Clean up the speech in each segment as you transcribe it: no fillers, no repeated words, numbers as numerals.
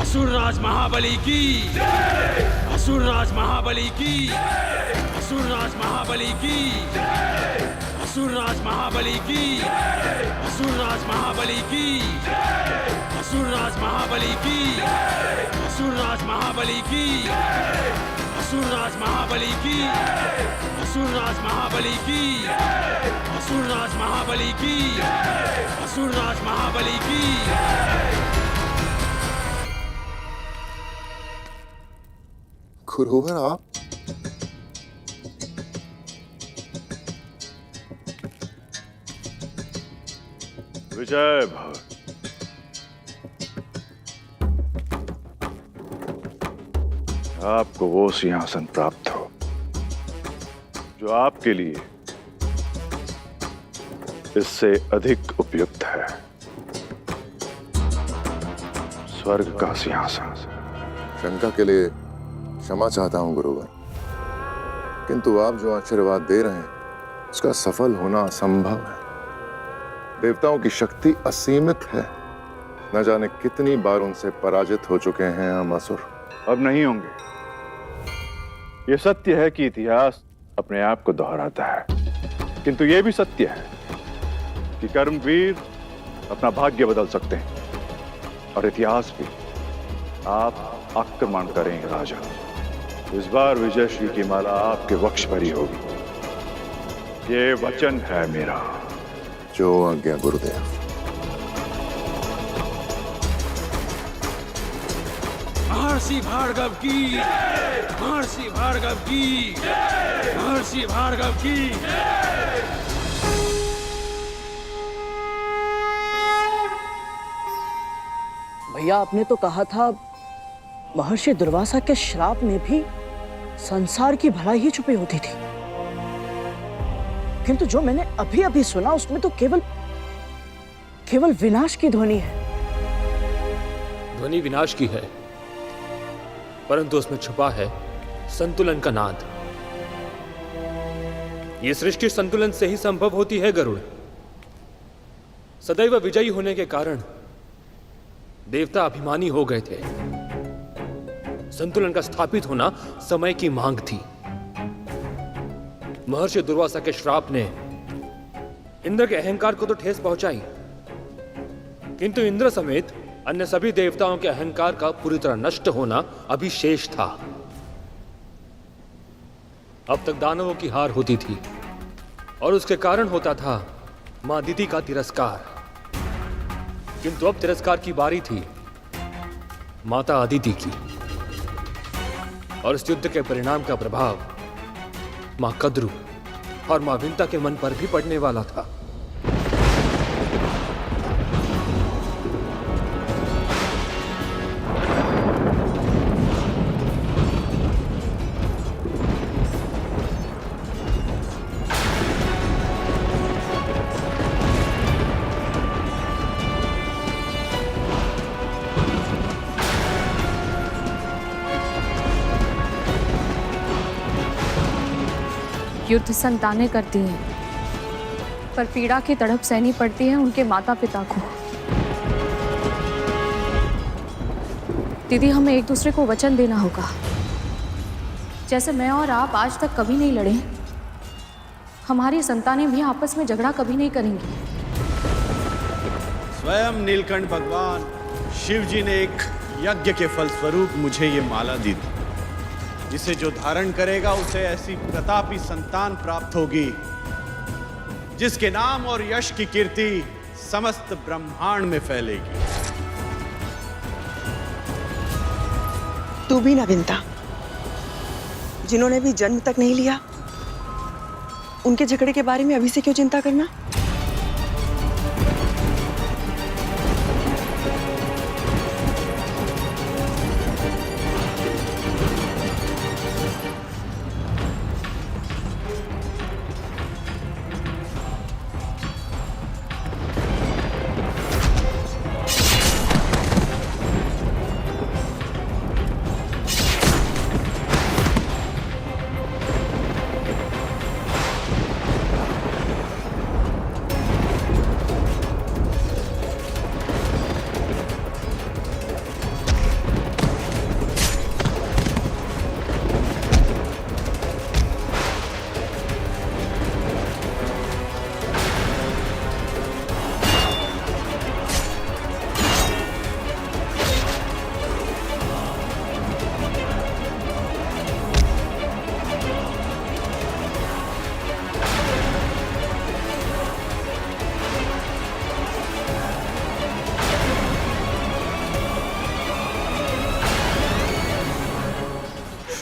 असुरराज महाबली की जय। असुरराज महाबली की जय। असुरराज महाबली की जय। असुरराज महाबली की जय। असुरराज महाबली की जय। असुरराज महाबली की जय। असुरराज महाबली की जय। असुरराज महाबली की जय। असुरराज महाबली की जय। असुरराज महाबली की जय। असुरराज महाबली की जय। गुरुवर आप विजय भव। आपको वो सिंहासन प्राप्त हो जो आपके लिए इससे अधिक उपयुक्त है, स्वर्ग का सिंहासन। शंका के लिए क्षमा चाहता हूं गुरुवर, किंतु आप जो आशीर्वाद दे रहे हैं उसका सफल होना असंभव है। देवताओं की शक्ति असीमित है। न जाने कितनी बार उनसे पराजित हो चुके हैं हम असुर। अब नहीं होंगे। यह सत्य है कि इतिहास अपने आप को दोहराता है, किंतु यह भी सत्य है कि कर्मवीर अपना भाग्य बदल सकते हैं, और इतिहास भी। आप आक्रमण करेंगे राजा। इस बार विजयश्री की माला आपके वक्ष पर ही होगी। ये वचन है मेरा। जो आज्ञा गुरुदेव। महर्षि भार्गव की जय। महर्षि भार्गव की जय। महर्षि भार्गव की जय। भैया, आपने तो कहा था महर्षि दुर्वासा के श्राप में भी संसार की भलाई ही छुपी होती थी, किंतु जो मैंने अभी अभी सुना उसमें तो केवल विनाश की ध्वनि है। ध्वनि विनाश की है, परंतु उसमें छुपा है संतुलन का नाद। यह सृष्टि संतुलन से ही संभव होती है गरुड़। सदैव विजयी होने के कारण देवता अभिमानी हो गए थे। संतुलन का स्थापित होना समय की मांग थी। महर्षि दुर्वासा के श्राप ने इंद्र के अहंकार को तो ठेस पहुंचाई, किंतु इंद्र समेत अन्य सभी देवताओं के अहंकार का पूरी तरह नष्ट होना अभी शेष था। अब तक दानवों की हार होती थी और उसके कारण होता था मां दिति का तिरस्कार, किंतु अब तिरस्कार की बारी थी माता अदिति की, और इस युद्ध के परिणाम का प्रभाव मां कद्रु और मां विंता के मन पर भी पड़ने वाला था। युद्ध संतानें करती हैं, पर पीड़ा की तड़प सहनी पड़ती है उनके माता पिता को। दीदी, हमें एक दूसरे को वचन देना होगा। जैसे मैं और आप आज तक कभी नहीं लड़े, हमारी संतानें भी आपस में झगड़ा कभी नहीं करेंगी। स्वयं नीलकंठ भगवान शिव जी ने एक यज्ञ के फलस्वरूप मुझे ये माला दी थी, जिसे जो धारण करेगा उसे ऐसी प्रतापी संतान प्राप्त होगी जिसके नाम और यश की कीर्ति समस्त ब्रह्मांड में फैलेगी। तू भी ना विंता, जिन्होंने भी जन्म तक नहीं लिया, उनके झगड़े के बारे में अभी से क्यों चिंता करना?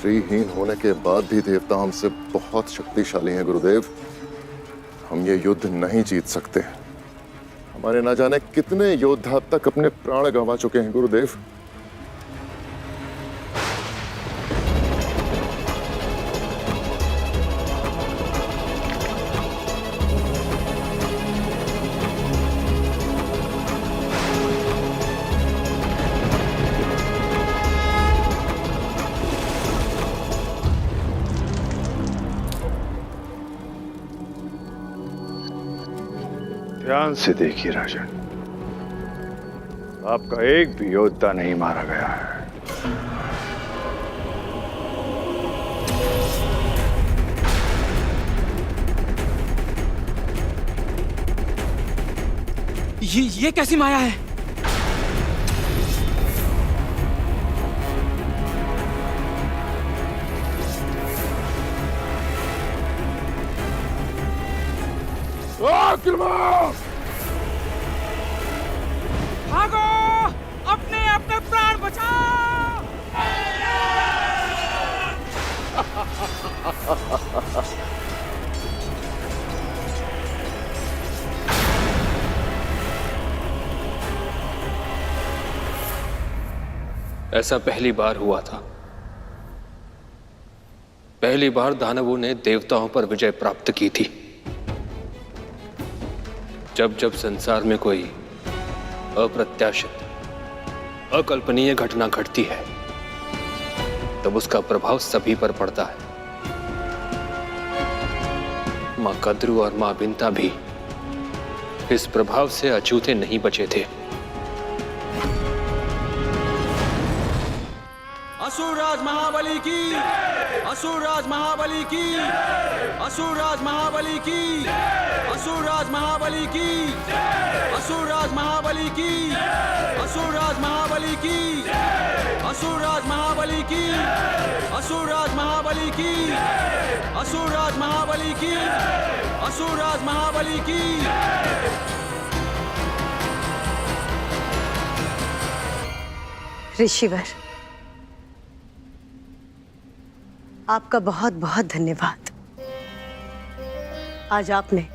श्रीहीन होने के बाद भी देवता हमसे बहुत शक्तिशाली हैं गुरुदेव। हम ये युद्ध नहीं जीत सकते। हमारे ना जाने कितने योद्धा अब तक अपने प्राण गंवा चुके हैं गुरुदेव। ध्यान से देखिए राजन, आपका एक भी योद्धा नहीं मारा गया है। ये कैसी माया है? भागो, अपने अपने प्राण बचाओ। ऐसा पहली बार हुआ था। पहली बार दानवों ने देवताओं पर विजय प्राप्त की थी। जब जब संसार में कोई अप्रत्याशित, अकल्पनीय घटना घटती है, तब उसका प्रभाव सभी पर पड़ता है। मां कद्रू और मां बिंता भी इस प्रभाव से अछूते नहीं बचे थे। असुरराज महाबली की, असुरराज महाबली की, असुरराज महाबली की, असुरराज महाबली की, असुरराज महाबली की, असुरराज महाबली की, असुरराज महाबली की, असुरराज महाबली की, असुरराज महाबली की, असुरराज महाबली की। ऋषिवर, आपका बहुत बहुत धन्यवाद। आज आपने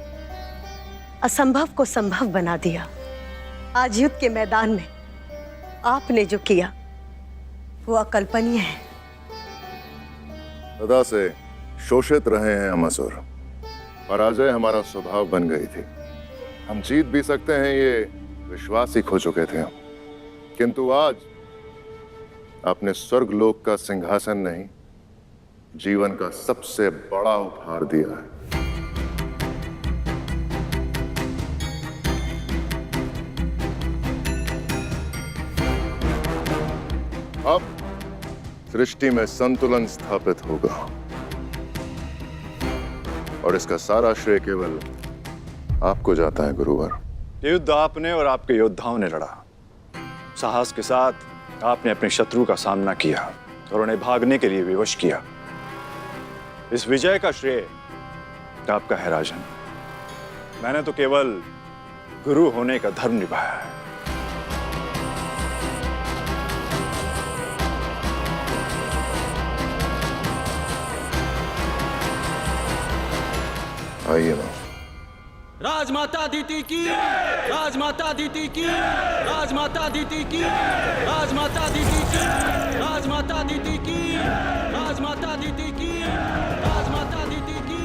असंभव को संभव बना दिया। आज युद्ध के मैदान में आपने जो किया वो अकल्पनीय है। सदा से शोषित रहे हैं हम असुर। पराजय हमारा स्वभाव बन गई थी। हम जीत भी सकते हैं ये विश्वास ही खो चुके थे हम। किंतु आज आपने स्वर्गलोक का सिंहासन नहीं, जीवन का सबसे बड़ा उपहार दिया है। अब सृष्टि में संतुलन स्थापित होगा और इसका सारा श्रेय केवल आपको जाता है गुरुवर। ये युद्ध आपने और आपके योद्धाओं ने लड़ा। साहस के साथ आपने अपने शत्रु का सामना किया और उन्हें भागने के लिए विवश किया। इस विजय का श्रेय आपका है राजन। मैंने तो केवल गुरु होने का धर्म निभाया है। आइए मां। राजमाता दीति की, राजमाता दीति की, राजमाता दीति की, राजमाता दीति की, राजमाता दीति की, राजमाता दीति की, राजमाता दीति की।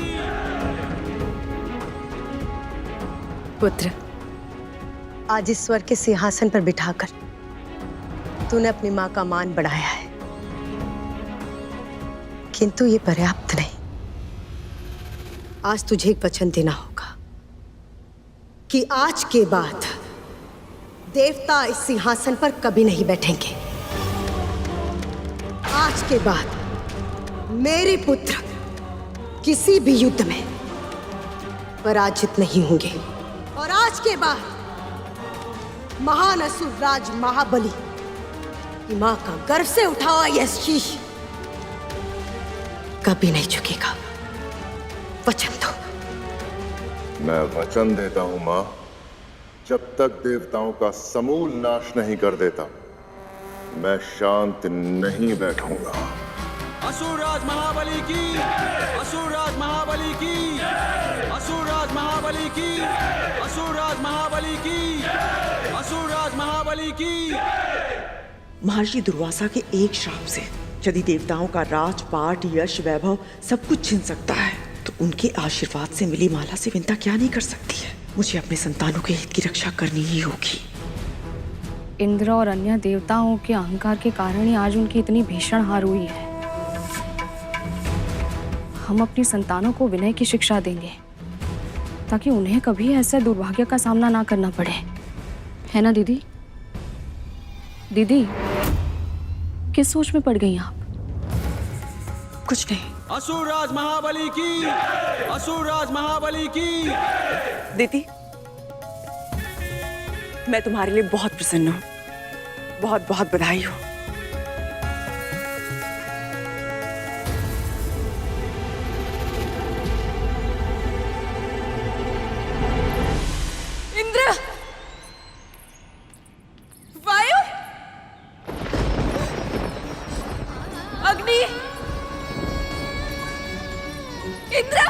पुत्र, आज ईश्वर के सिंहासन पर बिठाकर तूने अपनी मां का मान बढ़ाया है, किंतु ये पर्याप्त नहीं। आज तुझे एक वचन देना होगा कि आज के बाद देवता इस सिंहासन पर कभी नहीं बैठेंगे। आज के बाद मेरे पुत्र किसी भी युद्ध में पराजित नहीं होंगे। और आज के बाद महान असुर राज महाबली की मां का गर्व से उठा हुआ यह शीश कभी नहीं झुकेगा। वचन दो। मैं वचन देता हूं मां, जब तक देवताओं का समूल नाश नहीं कर देता मैं शांत नहीं बैठूंगा। असुरराज महाबली की, असुरराज महाबली की, असुरराज महाबली की, असुरराज महाबली की, असुरराज महाबली की। महर्षि दुर्वासा के एक श्राप से यदि देवताओं का राजपाट, यश, वैभव सब कुछ छिन सकता है, तो उनके आशीर्वाद से मिली माला से विंता क्या नहीं कर सकती है। मुझे अपने संतानों के हित की रक्षा करनी ही होगी। इंद्र और अन्य देवताओं के अहंकार के कारण ही आज उनकी इतनी भीषण हार हुई है। हम अपनी संतानों को विनय की शिक्षा देंगे ताकि उन्हें कभी ऐसे दुर्भाग्य का सामना ना करना पड़े, है ना दीदी? दीदी, किस सोच में पड़ गई आप? कुछ नहीं। असुरराज महाबली की, असुरराज महाबली की। दीदी, मैं तुम्हारे लिए बहुत प्रसन्न हूँ। बहुत बहुत बधाई हो। इंद्र, वायु, अग्नि, इंद्र,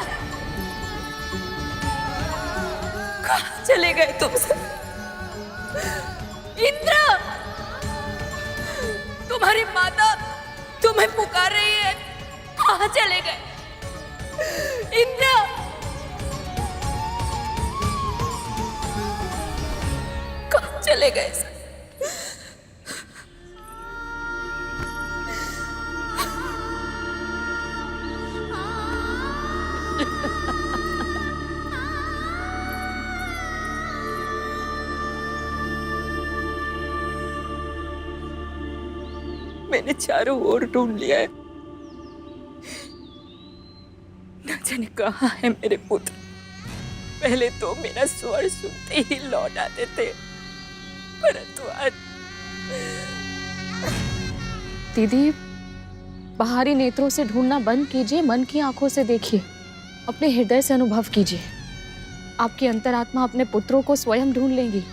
कहाँ चले गए तुम सब? इंद्र, तुम्हारी माता तुम्हें पुकार रही है, कहाँ चले गए? इंद्र, कहाँ चले गए? मैंने चारों ओर ढूंढ लिया है, न जाने कहाँ है मेरे पुत्र। पहले तो मेरा स्वर सुनते ही लौट आते थे, परंतु आज दीदी, बाहरी नेत्रों से ढूंढना बंद कीजिए, मन की आंखों से देखिए, अपने हृदय से अनुभव कीजिए। आपकी अंतरात्मा अपने पुत्रों को स्वयं ढूंढ लेंगी।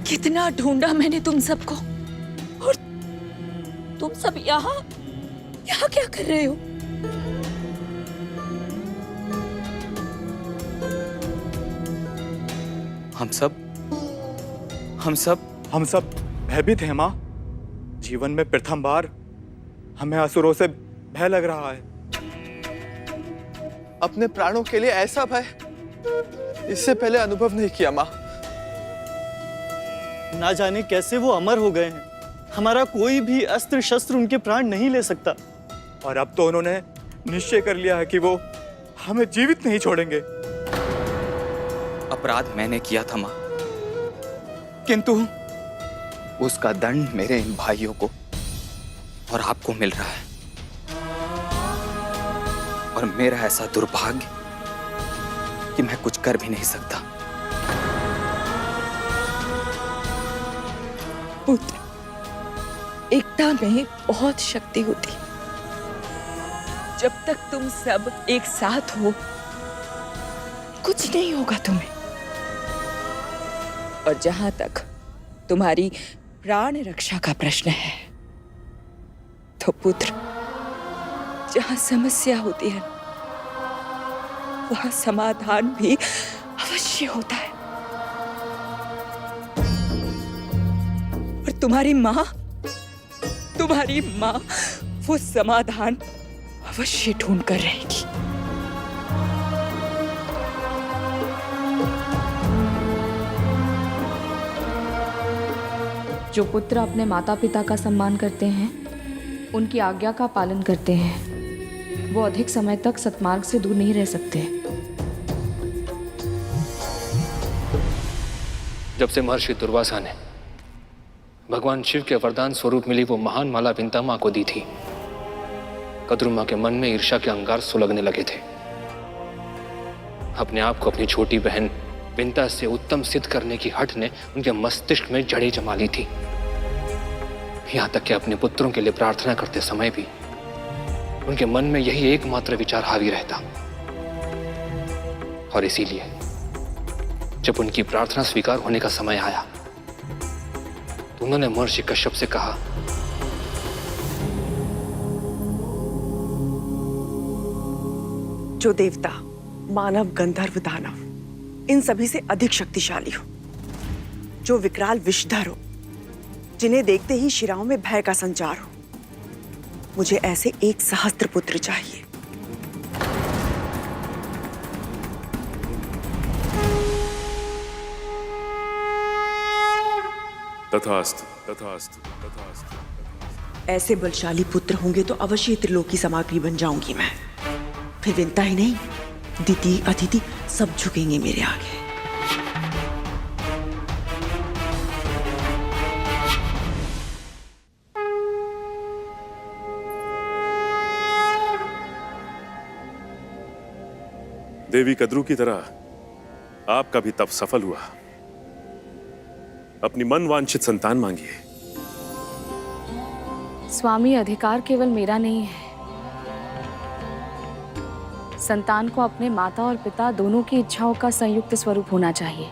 कितना ढूंढा मैंने तुम सबको, और तुम सब यहाँ यहाँ क्या कर रहे हो? हम सब भयभीत हैं माँ। जीवन में प्रथम बार हमें असुरों से भय लग रहा है। अपने प्राणों के लिए ऐसा भय इससे पहले अनुभव नहीं किया माँ। ना जाने कैसे वो अमर हो गए हैं। हमारा कोई भी अस्त्र शस्त्र उनके प्राण नहीं ले सकता। और अब तो उन्होंने निश्चय कर लिया है कि वो हमें जीवित नहीं छोड़ेंगे। अपराध मैंने किया था माँ, किंतु उसका दंड मेरे इन भाइयों को और आपको मिल रहा है। और मेरा ऐसा दुर्भाग्य कि मैं कुछ कर भी नहीं सकता। पुत्र, एकता में बहुत शक्ति होती। जब तक तुम सब एक साथ हो, कुछ नहीं होगा तुम्हें। और जहां तक तुम्हारी प्राण रक्षा का प्रश्न है, तो पुत्र, जहां समस्या होती है वहां समाधान भी अवश्य होता है। और तुम्हारी माँ वो समाधान अवश्य ढूंढ कर रहेगी। जो पुत्र अपने माता पिता का सम्मान करते हैं, उनकी आज्ञा का पालन करते हैं, वो अधिक समय तक सत्मार्ग से दूर नहीं रह सकते। जब से महर्षि दुर्वासा ने भगवान शिव के वरदान स्वरूप मिली वो महान माला विंता मां को दी थी, कद्रू मां के मन में ईर्ष्या के अंगार सुलगने लगे थे। अपने आप को अपनी छोटी बहन विंता से उत्तम सिद्ध करने की हठ ने उनके मस्तिष्क में जड़ें जमा ली थी। यहां तक कि अपने पुत्रों के लिए प्रार्थना करते समय भी उनके मन में यही एकमात्र विचार हावी रहता। और इसीलिए जब उनकी प्रार्थना स्वीकार होने का समय आया तो उन्होंने महर्षि कश्यप से कहा, जो देवता, मानव, गंधर्व, दानव इन सभी से अधिक शक्तिशाली हो, जो विकराल विषधर हो, जिन्हें देखते ही शिराओं में भय का संचार हो, मुझे ऐसे एक सहस्त्र पुत्र चाहिए। तथास्तु, तथास्तु, तथास्तु। ऐसे बलशाली पुत्र होंगे तो अवश्य त्रिलोकी सामग्री बन जाऊंगी मैं। फिर विंता ही नहीं, दिति, अदिति सब झुकेंगे मेरे आगे। देवी कद्रू की तरह आपका भी तप सफल हुआ। अपनी मन वांछित संतान मांगिए। स्वामी, अधिकार केवल मेरा नहीं है। संतान को अपने माता और पिता दोनों की इच्छाओं का संयुक्त स्वरूप होना चाहिए।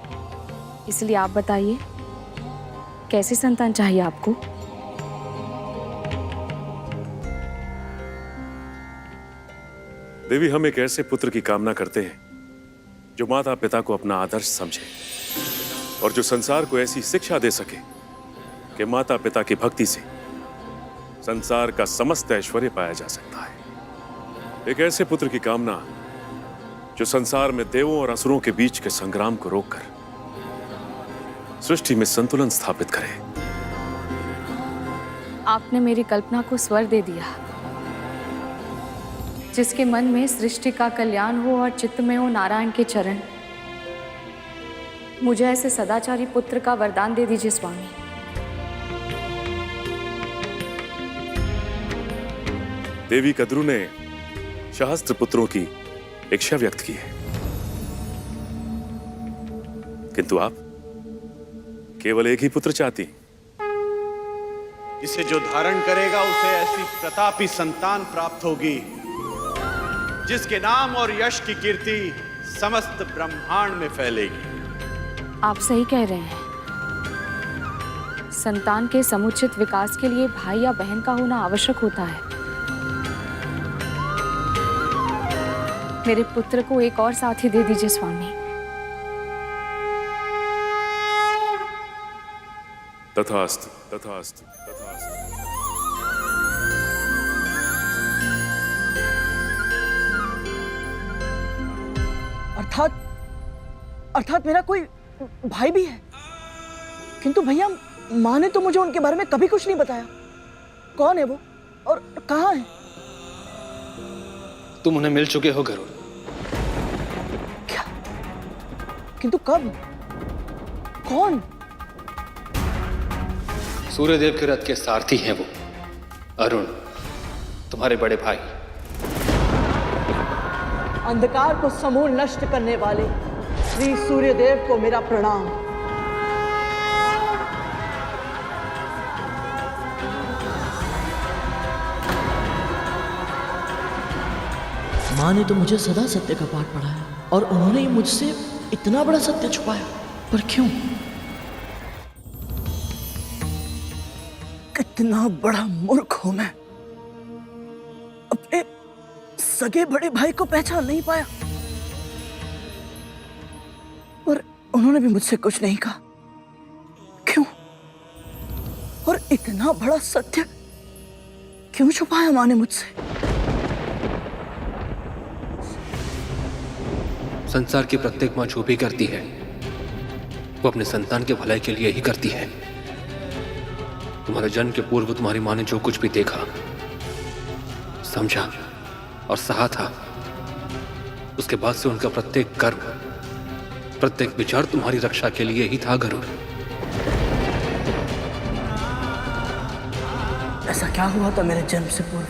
इसलिए आप बताइए, कैसी संतान चाहिए आपको? देवी, हम एक ऐसे पुत्र की कामना करते हैं जो माता पिता को अपना आदर्श समझे और जो संसार को ऐसी शिक्षा दे सके कि माता पिता की भक्ति से संसार का समस्त ऐश्वर्य पाया जा सकता है। एक ऐसे पुत्र की कामना जो संसार में देवों और असुरों के बीच के संग्राम को रोककर सृष्टि में संतुलन स्थापित करे। आपने मेरी कल्पना को स्वर दे दिया। जिसके मन में सृष्टि का कल्याण हो और चित्त में हो नारायण के चरण, मुझे ऐसे सदाचारी पुत्र का वरदान दे दीजिए स्वामी। देवी कद्रू ने सहस्त्र पुत्रों की इच्छा व्यक्त की है, किंतु आप केवल एक ही पुत्र चाहती। जिसे जो धारण करेगा उसे ऐसी प्रतापी संतान प्राप्त होगी जिसके नाम और यश की कीर्ति समस्त ब्रह्मांड में फैलेगी। आप सही कह रहे हैं। संतान के समुचित विकास के लिए भाई या बहन का होना आवश्यक होता है। मेरे पुत्र को एक और साथी दे दीजिए स्वामी। तथास्तु, तथास्तु, तथास्तु। अर्थात मेरा कोई भाई भी है, किंतु भैया माँ ने तो मुझे उनके बारे में कभी कुछ नहीं बताया। कौन है वो और कहाँ है? तुम उन्हें मिल चुके हो गरुड़। क्या? किंतु कब? कौन? सूर्यदेव के रथ के सारथी हैं वो, अरुण, तुम्हारे बड़े भाई। अंधकार को समूल नष्ट करने वाले श्री सूर्यदेव को मेरा प्रणाम। माँ ने तो मुझे सदा सत्य का पाठ पढ़ाया और उन्होंने ही मुझसे इतना बड़ा सत्य छुपाया, पर क्यों? कितना बड़ा मूर्ख हूं मैं। सगे बड़े भाई को पहचान नहीं पाया और उन्होंने भी मुझसे कुछ नहीं कहा। क्यों? और इतना बड़ा सत्य क्यों छुपाया माँ ने मुझसे? संसार की प्रत्येक माँ जो भी करती है वो अपने संतान के भलाई के लिए ही करती है। तुम्हारे जन्म के पूर्व तुम्हारी माँ ने जो कुछ भी देखा, समझा और सहा था, उसके बाद से उनका प्रत्येक कर्म, प्रत्येक विचार तुम्हारी रक्षा के लिए ही था गरुड़। ऐसा क्या हुआ था मेरे जन्म से पूर्व?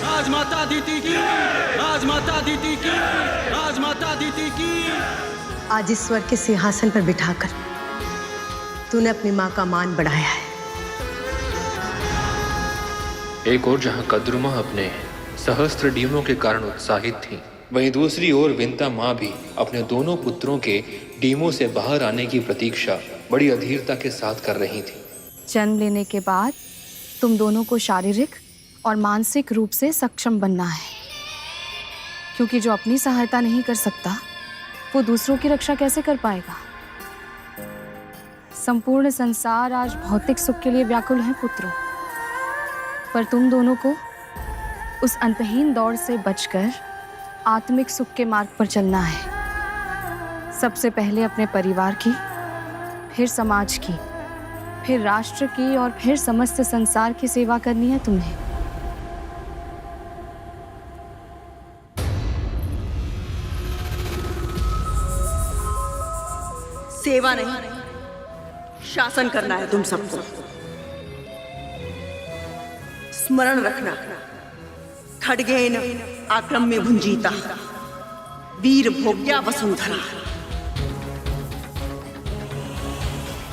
राजमाता दीदी की, राजमाता दीदी की, राजमाता दीदी की। आज इस स्वर्ग के सिंहासन पर बिठाकर तूने अपनी माँ का मान बढ़ाया है। एक और जहां कद्रुमा अपने सहस्त्र डीमों के कारण उत्साहित थी, वहीं दूसरी ओर विंता माँ भी अपने दोनों पुत्रों के डीमों से बाहर आने की प्रतीक्षा बड़ी अधीरता के साथ कर रही थी। जन्म लेने के बाद तुम दोनों को शारीरिक और मानसिक रूप से सक्षम बनना है, क्योंकि जो अपनी सहायता नहीं कर सकता वो दूसरों की रक्षा कैसे कर पाएगा। संपूर्ण संसार आज भौतिक सुख के लिए व्याकुल है पुत्रों, पर तुम दोनों को उस अंतहीन दौड़ से बचकर आत्मिक सुख के मार्ग पर चलना है। सबसे पहले अपने परिवार की, फिर समाज की, फिर राष्ट्र की और फिर समस्त संसार की सेवा करनी है तुम्हें। सेवा नहीं, शासन करना है तुम सबको। स्मरण रखना, खड्गेन आक्रम्य भुंजीता, वीर भोग्या वसुंधरा।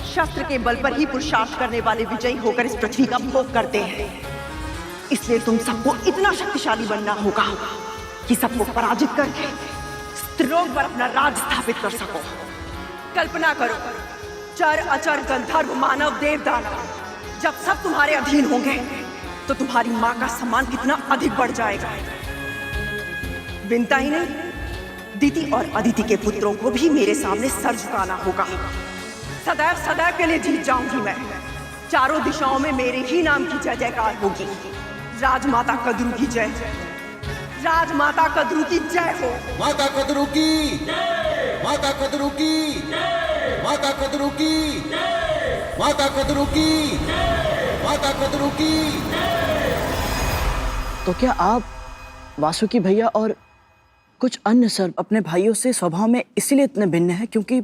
शस्त्र के बल पर ही पुरुषार्थ करने वाले विजयी होकर इस पृथ्वी का भोग करते हैं। इसलिए तुम सबको इतना शक्तिशाली बनना होगा कि सबको पराजित करके स्त्रियों पर अपना राज स्थापित कर सको। कल्पना करो, चर अचर गंधर्व मानव देव दानव जब सब तुम्हारे अधीन होंगे तो तुम्हारी माँ का सम्मान कितना अधिक बढ़ जाएगा। विंता ही नहीं, दीति और अदिति के पुत्रों को भी मेरे सामने सर झुकाना होगा। सदैव सदैव के लिए जीत जाऊंगी मैं। चारों दिशाओं में मेरे ही नाम की जय जयकार होगी। राजमाता कद्रू की जय, राजमाता कद्रू की जय हो। माता कद्रू की, माता कद्रू की, माता कद्रू की, माता कद्रू की, माता कद्रू की। तो क्या आप वासुकी भैया और कुछ अन्य सर्प अपने भाइयों से स्वभाव में इसीलिए इतने भिन्न हैं क्योंकि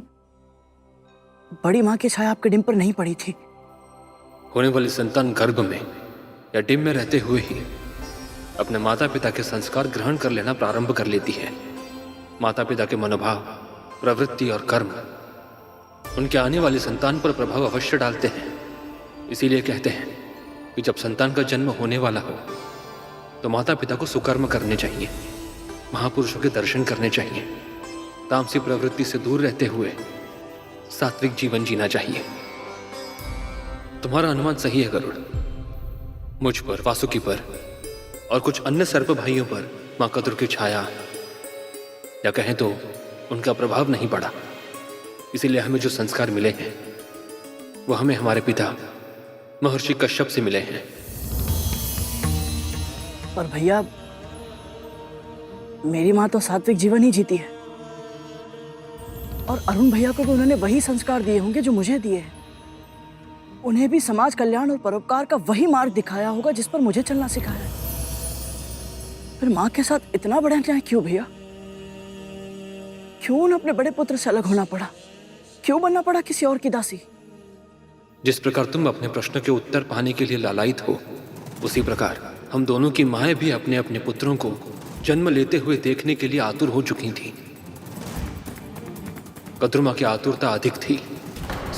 बड़ी माँ की छाया आपके डिम पर नहीं पड़ी थी? होने वाली संतान गर्भ में या डिम में रहते हुए ही अपने माता पिता के संस्कार ग्रहण कर लेना प्रारंभ कर लेती है। माता पिता के मनोभाव, प्रवृत्ति और कर्म उनके आने वाली संतान पर प्रभाव अवश्य डालते हैं। इसीलिए कहते हैं कि जब संतान का जन्म होने वाला हो तो माता पिता को सुकर्म करने चाहिए, महापुरुषों के दर्शन करने चाहिए, तामसी प्रवृत्ति से दूर रहते हुए सात्विक जीवन जीना चाहिए। तुम्हारा अनुमान सही है गरुड़। मुझ पर, वासुकी पर और कुछ अन्य सर्प भाइयों पर मां कद्रू की छाया या कहें तो उनका प्रभाव नहीं पड़ा। इसीलिए हमें जो संस्कार मिले हैं वो हमें हमारे पिता महर्षि कश्यप से मिले हैं। पर भैया, मेरी माँ तो सात्विक जीवन ही जीती है और अरुण भैया को भी उन्होंने वही संस्कार दिए होंगे जो मुझे दिए हैं। उन्हें भी समाज कल्याण और परोपकार का वही मार्ग दिखाया होगा जिस पर मुझे चलना सिखाया है। फिर माँ के साथ इतना बड़ा अन्याय क्यों भैया? क्यों उन्हें अपने बड़े पुत्र से अलग होना पड़ा? क्यों बनना पड़ा किसी और की दासी? जिस प्रकार तुम अपने प्रश्न के उत्तर पाने के लिए लालायित हो, उसी प्रकार हम दोनों की माएं भी अपने अपने पुत्रों को जन्म लेते हुए देखने के लिए आतुर हो चुकी थीं। कद्रुमा की आतुरता अधिक थी।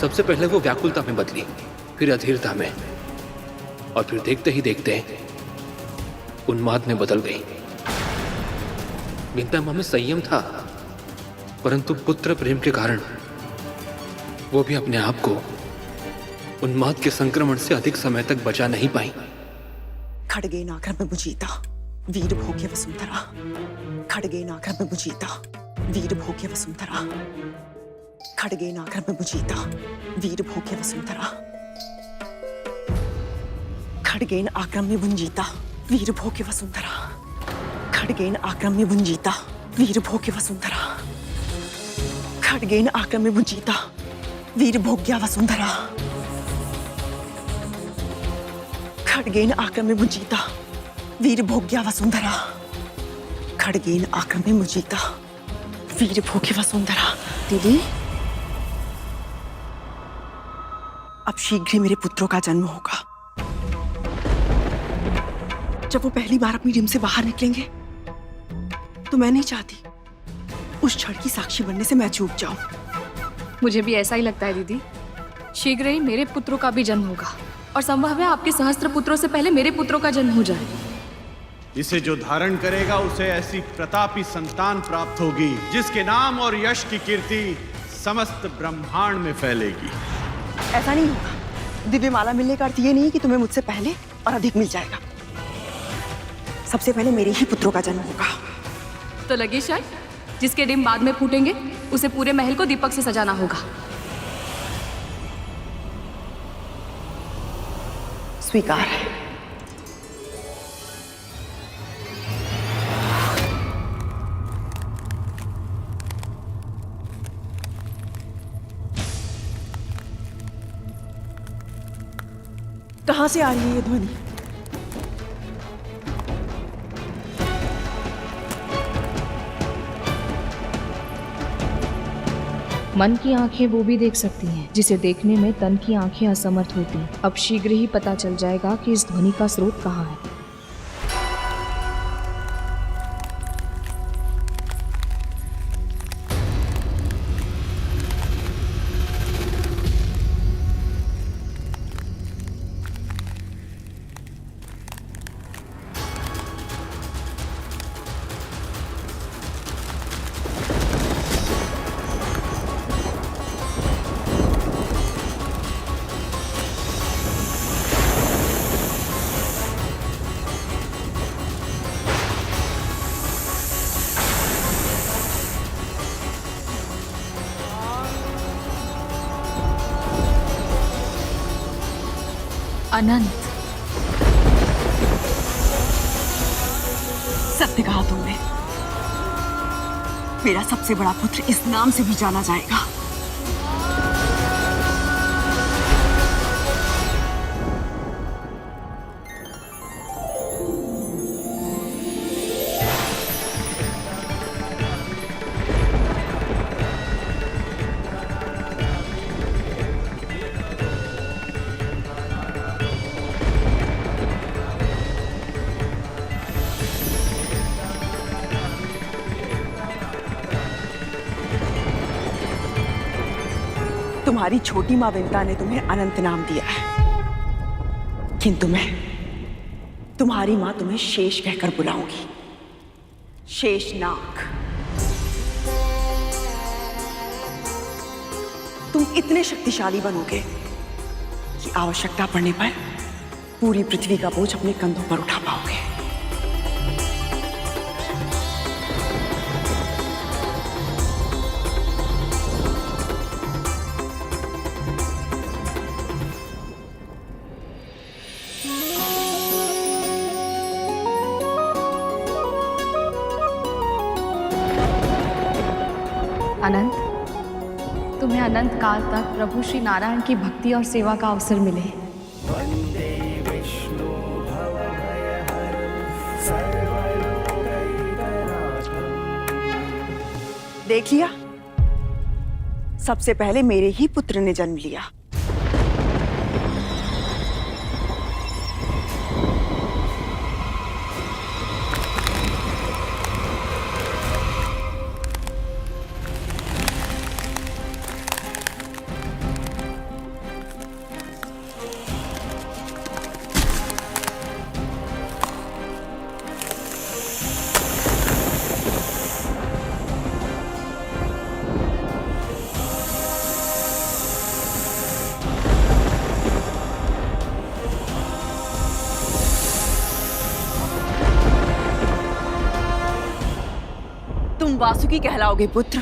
सबसे पहले वो व्याकुलता में बदली, फिर अधीरता में, और फिर देखते ही देखते उन्माद में बदल गई। विंता मां में संयम था, परंतु पुत्र प्रेम के कारण वो भी अपने आप को उन्माद के संक्रमण से अधिक समय तक बचा नहीं पाई। खड्गेन आक्रम्य मुजीता वीर भोग्य वसुंधरा। खड्गेन आक्रम्य मुजीता वीर भोग्य वसुंधरा। खड्गेन आक्रम्य मुजीता वीर भोग्य वसुंधरा। खड्गेन आक्रम्य मुंजीता वीर भोग्य वसुंधरा। खड्गेन आक्रम्य मुंजीता वीर भोग्य वसुंधरा। खड्गेन आक्रम्य मुंजीता वीर भोग्य वसुंधरा। खड्गेन आक्रम्य मुंजीता वीर भोग्य वसुंधरा। खड्गेन आक्रम्य मुंजीता वीर भोग्य वसुंधरा। दीदी, अब शीघ्र ही मेरे पुत्रों का जन्म होगा। जब वो पहली बार अपनी रिम से बाहर निकलेंगे तो मैं नहीं चाहती उस क्षण की साक्षी बनने से मैं चूक जाऊं। मुझे भी ऐसा ही लगता है दीदी। शीघ्र ही मेरे पुत्रों का भी जन्म होगा और संभव है आपके सहस्त्र पुत्रों से पहले मेरे पुत्रों का जन्म हो जाए। इसे जो धारण करेगा उसे ऐसी प्रतापी संतान प्राप्त होगी जिसके नाम और यश की कीर्ति समस्त ब्रह्मांड में फैलेगी। ऐसा नहीं होगा। दिव्य माला मिलने का अर्थ ये नहीं कि तुम्हें मुझसे पहले और अधिक मिल जाएगा। सबसे पहले मेरे ही पुत्रों का जन्म होगा। तो लगे शायद जिसके डिम बाद में फूटेंगे उसे पूरे महल को दीपक से सजाना होगा। स्वीकार है। कहां से आ रही है ये ध्वनि? मन की आंखें वो भी देख सकती हैं जिसे देखने में तन की आंखें असमर्थ होती। अब शीघ्र ही पता चल जाएगा कि इस ध्वनि का स्रोत कहाँ है। अनंत, सत्य कहा तुमने। मेरा सबसे बड़ा पुत्र इस नाम से भी जाना जाएगा। तुम्हारी छोटी मां विंता ने तुम्हें अनंत नाम दिया है, किंतु मैं तुम्हारी मां तुम्हें शेष कहकर बुलाऊंगी। शेषनाग। तुम इतने शक्तिशाली बनोगे कि आवश्यकता पड़ने पर पूरी पृथ्वी का बोझ अपने कंधों पर उठा पाओगे। अनंत, तुम्हें अनंत काल तक प्रभु श्री नारायण की भक्ति और सेवा का अवसर मिले। देख लिया, सबसे पहले मेरे ही पुत्र ने जन्म लिया। वासुकी कहलाओगे पुत्र।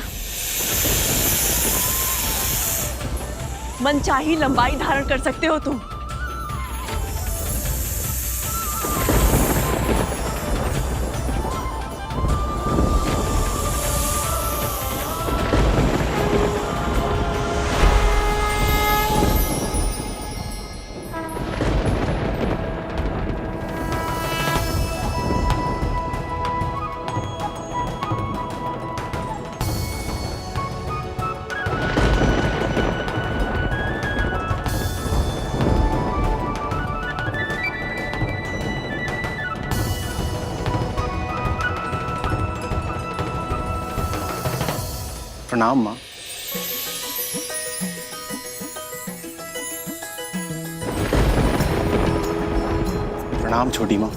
मनचाही लंबाई धारण कर सकते हो तुम। प्रणाम माँ। प्रणाम छोटी माँ।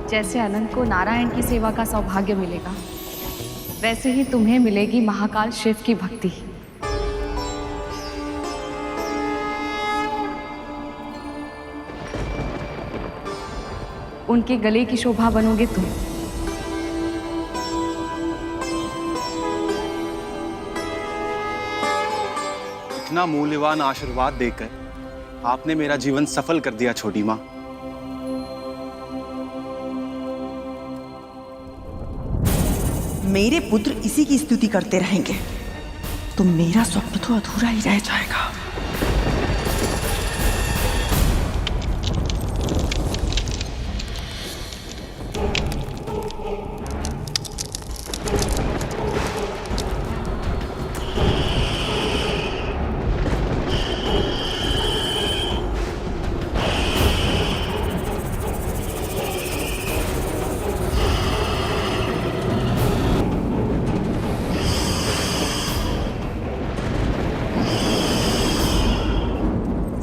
जैसे अनंत को नारायण की सेवा का सौभाग्य मिलेगा, वैसे ही तुम्हें मिलेगी महाकाल शिव की भक्ति। उनके गले की शोभा बनोगे तुम। इतना मूल्यवान आशीर्वाद देकर आपने मेरा जीवन सफल कर दिया छोटी माँ। मेरे पुत्र इसी की स्तुति करते रहेंगे तो मेरा स्वप्न तो अधूरा ही रह जाएगा।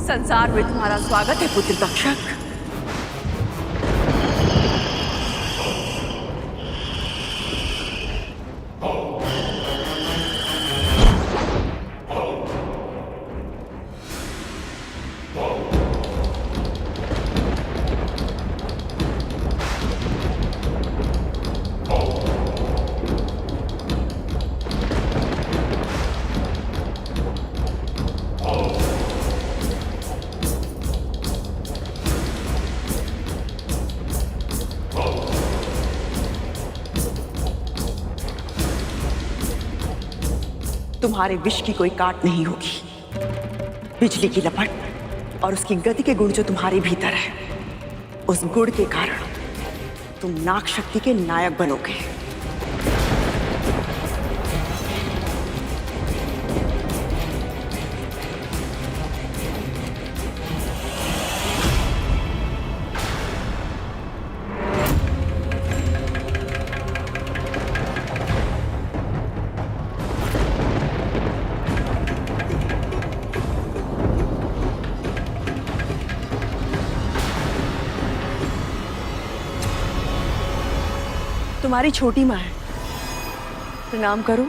संसार में तुम्हारा स्वागत है पुत्र तक्षक। तुम्हारे विष की कोई काट नहीं होगी। बिजली की लपट और उसकी गति के गुण जो तुम्हारे भीतर है, उस गुण के कारण तुम नाग शक्ति के नायक बनोगे। तुम्हारी छोटी माँ है, प्रणाम करो।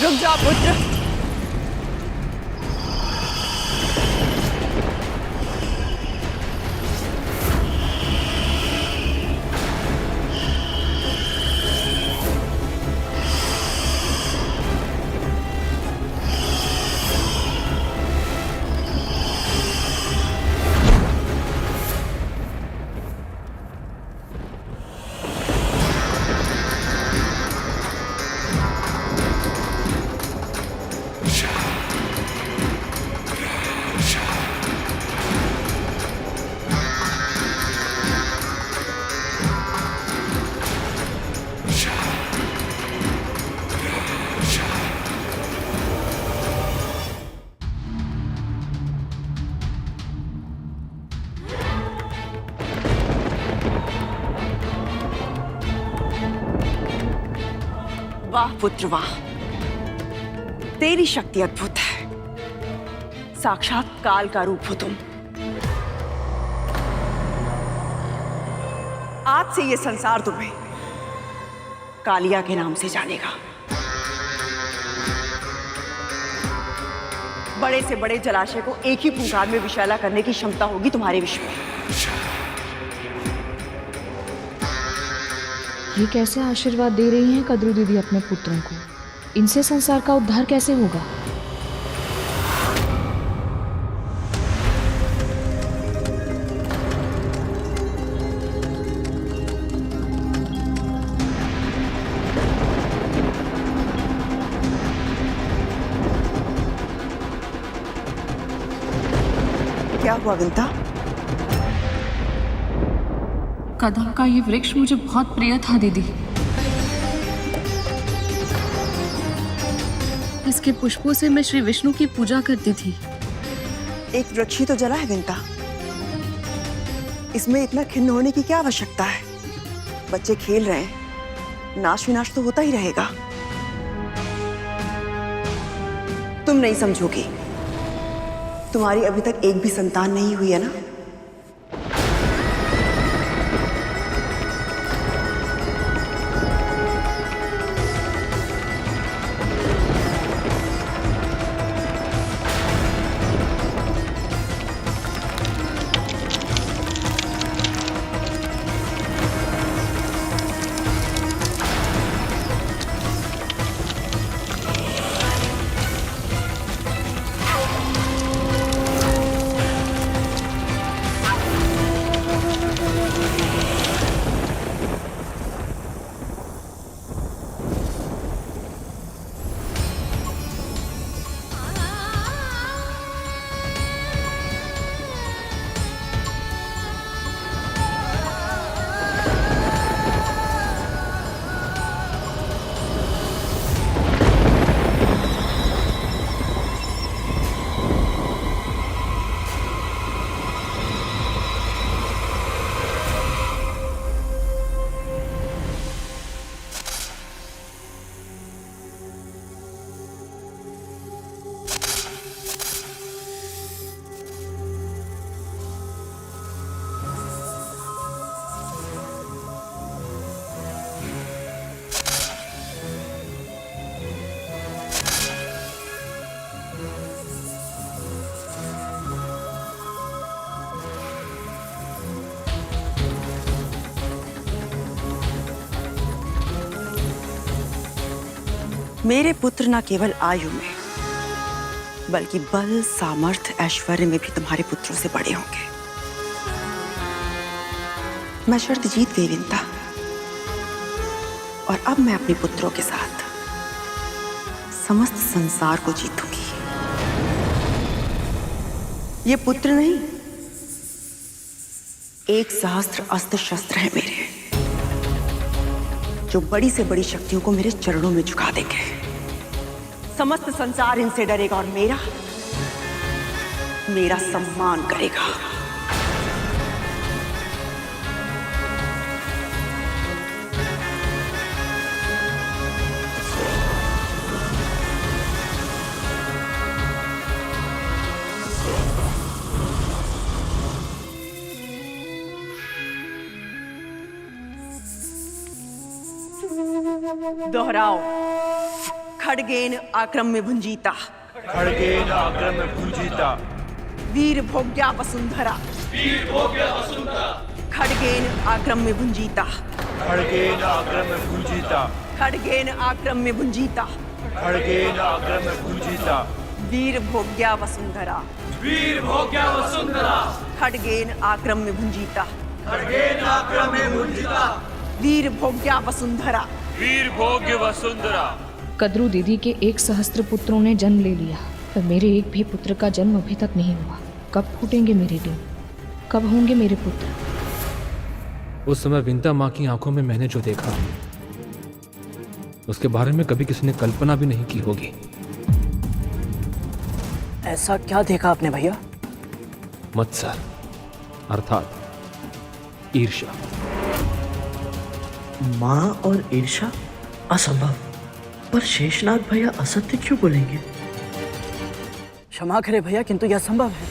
रुक जाओ पुत्र। वाह पुत्र वाह, तेरी शक्ति अद्भुत है। साक्षात काल का रूप हो तुम। आज से ये संसार तुम्हें कालिया के नाम से जानेगा। बड़े से बड़े जलाशय को एक ही फुंकार में विषैला करने की क्षमता होगी तुम्हारे विश्व में। ये कैसे आशीर्वाद दे रही हैं कद्रू दीदी अपने पुत्रों को? इनसे संसार का उद्धार कैसे होगा? क्या हुआ विंता? कदम का ये वृक्ष मुझे बहुत प्रिय था दीदी। इसके पुष्पों से मैं श्री विष्णु की पूजा करती थी। एक वृक्ष ही तो जला है विंता, इसमें इतना खिन्न होने की क्या आवश्यकता है? बच्चे खेल रहे हैं, नाश विनाश तो होता ही रहेगा। तुम नहीं समझोगी, तुम्हारी अभी तक एक भी संतान नहीं हुई है ना? मेरे पुत्र न केवल आयु में बल्कि बल, सामर्थ्य, ऐश्वर्य में भी तुम्हारे पुत्रों से बड़े होंगे। मैं शर्त जीत गई विंता, और अब मैं अपने पुत्रों के साथ समस्त संसार को जीतूंगी। ये पुत्र नहीं, 1,000 अस्त्र शस्त्र हैं मेरे, जो बड़ी से बड़ी शक्तियों को मेरे चरणों में झुका देंगे। समस्त संसार इनसे डरेगा और मेरा सम्मान करेगा। दोहराओ। खड्गेन आक्रम में भुंजीता, खड्गेन आक्रम में भुंजीता, वीर भोग्या वसुंधरा, वीर भोग्या वसुंधरा, खड्गेन आक्रम में भुंजीता, खड्गेन आक्रम में भुंजीता, खड्गेन आक्रम में भुंजीता, खड्गेन आक्रम में भुंजीता, वीर भोग्या वसुंधरा, वीर भोग्या वसुंधरा, खड्गेन आक्रम में भुंजीता, खड्गेन आक्रम में भुंजीता, वीर भोग्या वसुंधरा, वीर भोग्य वसुंधरा। कद्रू दीदी के 1,000 पुत्रों ने जन्म ले लिया, पर मेरे एक भी पुत्र का जन्म अभी तक नहीं हुआ। कब फूटेंगे मेरे दिन? कब होंगे मेरे पुत्र? उस समय विंता माँ की आंखों में मैंने जो देखा, उसके बारे में कभी किसी ने कल्पना भी नहीं की होगी। ऐसा क्या देखा आपने भैया? मत्सर अर्थात ईर्ष्या। माँ और ईर्ष्या? असंभव। पर शेषनाग भैया असत्य क्यों बोलेंगे? क्षमा करे भैया, किंतु यह संभव है।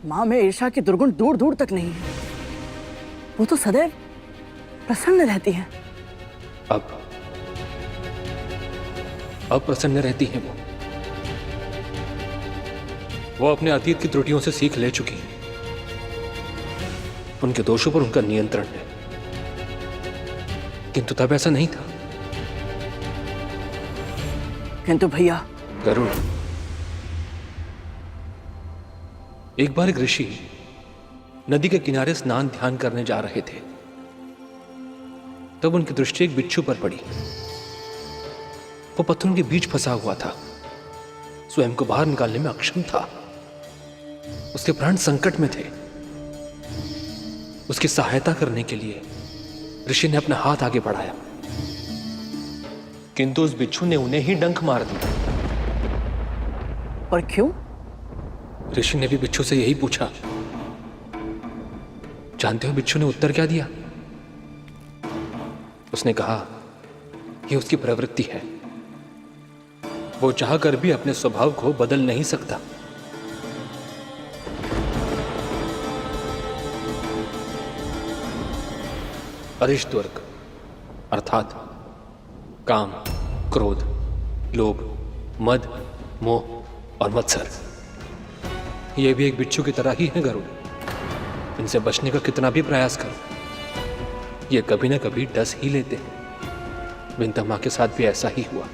माँ में ईर्ष्या के दुर्गुण दूर दूर तक नहीं है। वो तो सदैव प्रसन्न रहती है। अब प्रसन्न रहती हैं वो अपने अतीत की त्रुटियों से सीख ले चुकी हैं। उनके दोषों पर उनका नियंत्रण है, किंतु तब ऐसा नहीं था। किंतु भैया, गरुड़, एक बार एक ऋषि नदी के किनारे स्नान ध्यान करने जा रहे थे। तब उनकी दृष्टि एक बिच्छू पर पड़ी। वो पत्थरों के बीच फंसा हुआ था, स्वयं को बाहर निकालने में अक्षम था। उसके प्राण संकट में थे। उसकी सहायता करने के लिए ऋषि ने अपना हाथ आगे बढ़ाया, किंतु उस बिच्छू ने उन्हें ही डंक मार दिया। पर क्यों? ऋषि ने भी बिच्छू से यही पूछा। जानते हो बिच्छू ने उत्तर क्या दिया? उसने कहा, यह उसकी प्रवृत्ति है, वो चाहकर भी अपने स्वभाव को बदल नहीं सकता। अरिष्टवर्ग अर्थात काम, क्रोध, लोभ, मद, मोह और मत्सर, ये भी एक बिच्छू की तरह ही है गरुड़। इनसे बचने का कितना भी प्रयास करो, ये कभी ना कभी डस ही लेते हैं। विंता माँ के साथ भी ऐसा ही हुआ।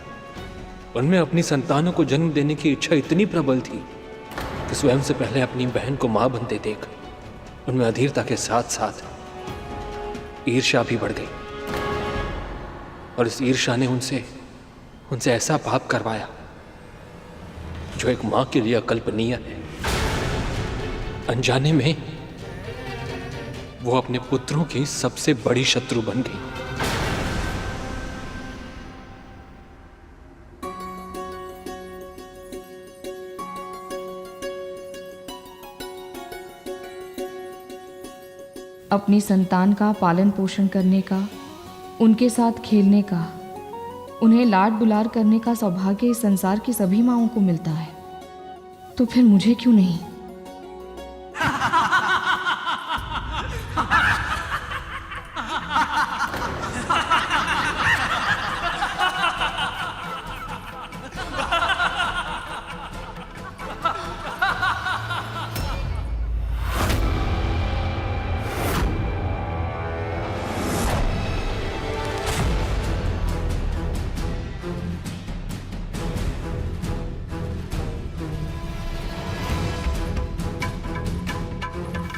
उनमें अपनी संतानों को जन्म देने की इच्छा इतनी प्रबल थी कि स्वयं से पहले अपनी बहन को मां बनते देख उनमें अधीरता के साथ साथ ईर्ष्या भी बढ़ गई, और इस ईर्ष्या ने उनसे ऐसा पाप करवाया जो एक मां के लिए अकल्पनीय है। अनजाने में वो अपने पुत्रों की सबसे बड़ी शत्रु बन गई। अपनी संतान का पालन पोषण करने का, उनके साथ खेलने का, उन्हें लाड दुलार करने का सौभाग्य इस संसार की सभी माँओं को मिलता है, तो फिर मुझे क्यों नहीं?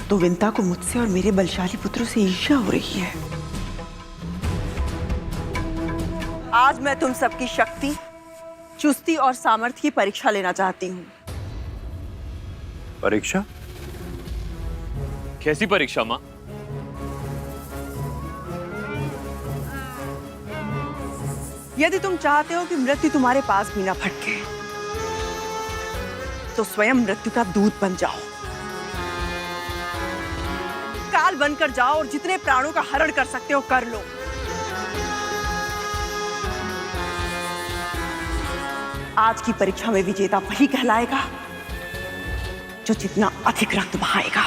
तो विंता को मुझसे और मेरे बलशाली पुत्रों से ईर्ष्या हो रही है। आज मैं तुम सबकी शक्ति, चुस्ती और सामर्थ्य की परीक्षा लेना चाहती हूँ। परीक्षा? कैसी परीक्षा मां? यदि तुम चाहते हो कि मृत्यु तुम्हारे पास भी ना फटके, तो स्वयं मृत्यु का दूत बन जाओ, काल बनकर जाओ और जितने प्राणों का हरण कर सकते हो कर लो। आज की परीक्षा में विजेता वही कहलाएगा जो जितना अधिक रक्त बहाएगा।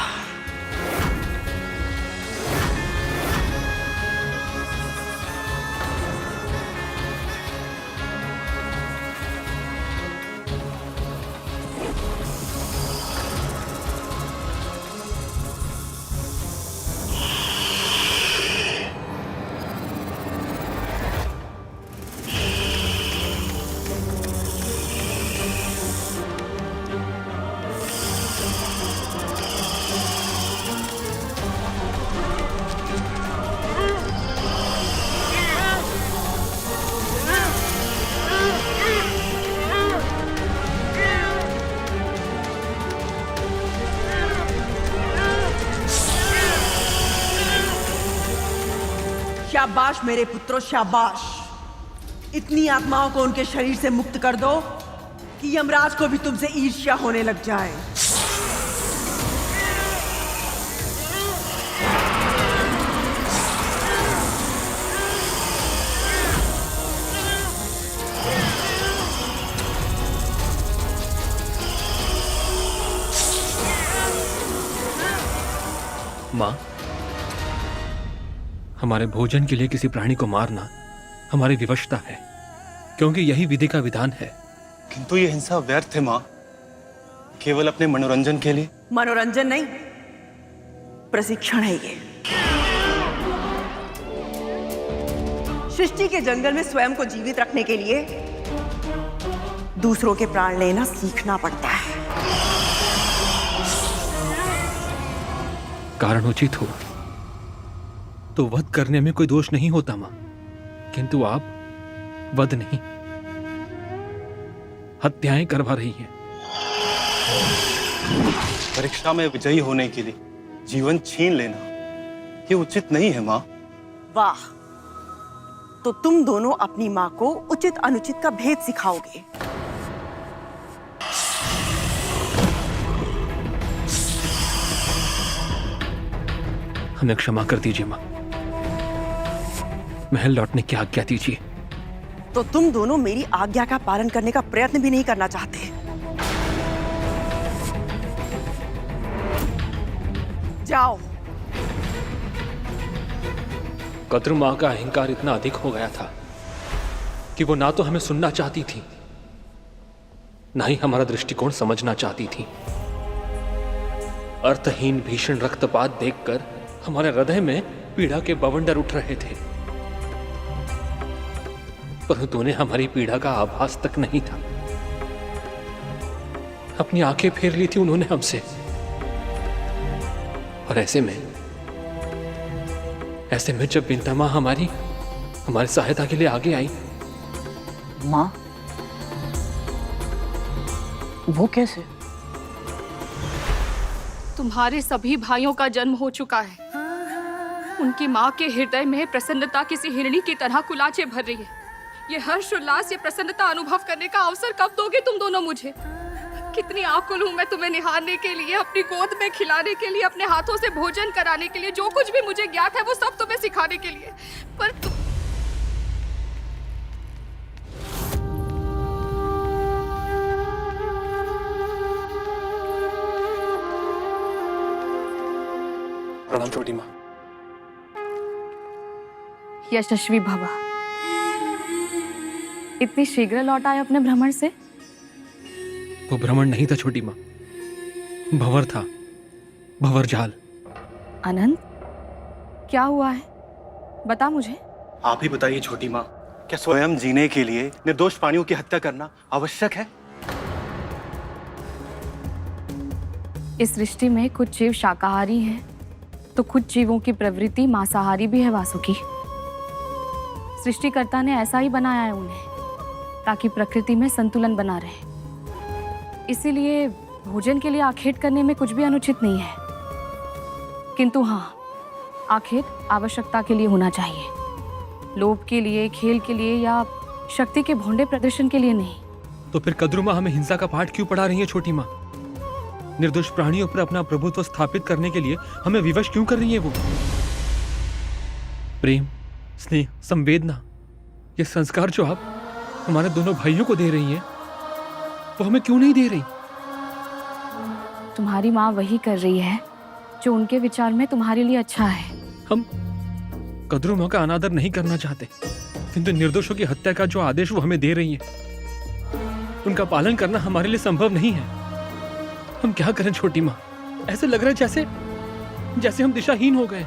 शाबाश मेरे पुत्रों, शाबाश। इतनी आत्माओं को उनके शरीर से मुक्त कर दो कि यमराज को भी तुमसे ईर्ष्या होने लग जाए। हमारे भोजन के लिए किसी प्राणी को मारना हमारी विवशता है, क्योंकि यही विधि का विधान है। किंतु ये हिंसा व्यर्थ है माँ, केवल अपने मनोरंजन के लिए। मनोरंजन नहीं, प्रशिक्षण है ये। सृष्टि के जंगल में स्वयं को जीवित रखने के लिए दूसरों के प्राण लेना सीखना पड़ता है। कारण उचित हो तो वध करने में कोई दोष नहीं होता मां, किंतु आप वध नहीं, हत्याएं करवा रही हैं। परीक्षा में विजयी होने के लिए जीवन छीन लेना ये उचित नहीं है माँ। वाह, तो तुम दोनों अपनी माँ को उचित अनुचित का भेद सिखाओगे। हमें क्षमा कर दीजिए मां, महल लौटने की आज्ञा दीजिए। तो तुम दोनों मेरी आज्ञा का पालन करने का प्रयत्न भी नहीं करना चाहते। जाओ। कद्र मां का अहंकार इतना अधिक हो गया था कि वो ना तो हमें सुनना चाहती थी, ना ही हमारा दृष्टिकोण समझना चाहती थी। अर्थहीन भीषण रक्तपात देखकर हमारे हृदय में पीड़ा के बवंडर उठ रहे थे, परंतु उन्हें हमारी पीड़ा का आभास तक नहीं था। अपनी आंखें फेर ली थी उन्होंने हमसे, और ऐसे में जब बिंता मां हमारी सहायता के लिए आगे आई। मां, वो कैसे? तुम्हारे सभी भाइयों का जन्म हो चुका है। उनकी माँ के हृदय में प्रसन्नता किसी हिरणी की तरह कुलाचे भर रही है। ये हर्ष उल्लास, ये प्रसन्नता अनुभव करने का अवसर कब दोगे तुम दोनों मुझे? कितनी आकुल हूँ मैं तुम्हें निहारने के लिए, अपनी गोद में खिलाने के लिए, अपने हाथों से भोजन कराने के लिए। जो कुछ भी मुझे ज्ञात है वो सब तुम्हें सिखाने के लिए, पर प्रणाम छोटी माँ। यशस्वी भवा। इतनी शीघ्र लौट आए अपने भ्रमण से? वो भ्रमण नहीं था छोटी माँ, भंवर था, भंवर जाल। अनंत, क्या हुआ है? बता मुझे। आप ही बताइए छोटी माँ, क्या स्वयं जीने के लिए निर्दोष प्राणियों की हत्या करना आवश्यक है? इस सृष्टि में कुछ जीव शाकाहारी हैं, तो कुछ जीवों की प्रवृत्ति मांसाहारी भी है वासुकी। सृष्टिकर्ता ने ऐसा ही बनाया है उन्हें, ताकि प्रकृति में संतुलन बना रहे। इसीलिए भोजन के लिए आखेट करने में कुछ भी अनुचित नहीं है, किंतु हाँ, आखेट आवश्यकता के लिए होना चाहिए, लोभ के लिए, खेल के लिए या शक्ति के भोंडे प्रदर्शन के लिए नहीं। तो फिर कद्रू माँ हमें हिंसा का पाठ क्यों पढ़ा रही है छोटी माँ? निर्दोष प्राणियों पर अपना प्रभुत्व स्थापित करने के लिए हमें विवश क्यों कर रही है वो? प्रेम, स्नेह, संवेदना, ये संस्कार जो आप हमारे दोनों भाइयों को दे रही हैं, वो हमें क्यों नहीं दे रही? तुम्हारी माँ वही कर रही है जो उनके विचार में तुम्हारे लिए अच्छा है। हम कद्रू माँ का अनादर नहीं करना चाहते, किंतु निर्दोषों की हत्या का जो आदेश वो हमें दे रही है, उनका पालन करना हमारे लिए संभव नहीं है। हम क्या करें छोटी माँ? ऐसे लग रहा है जैसे हम दिशाहीन हो गए।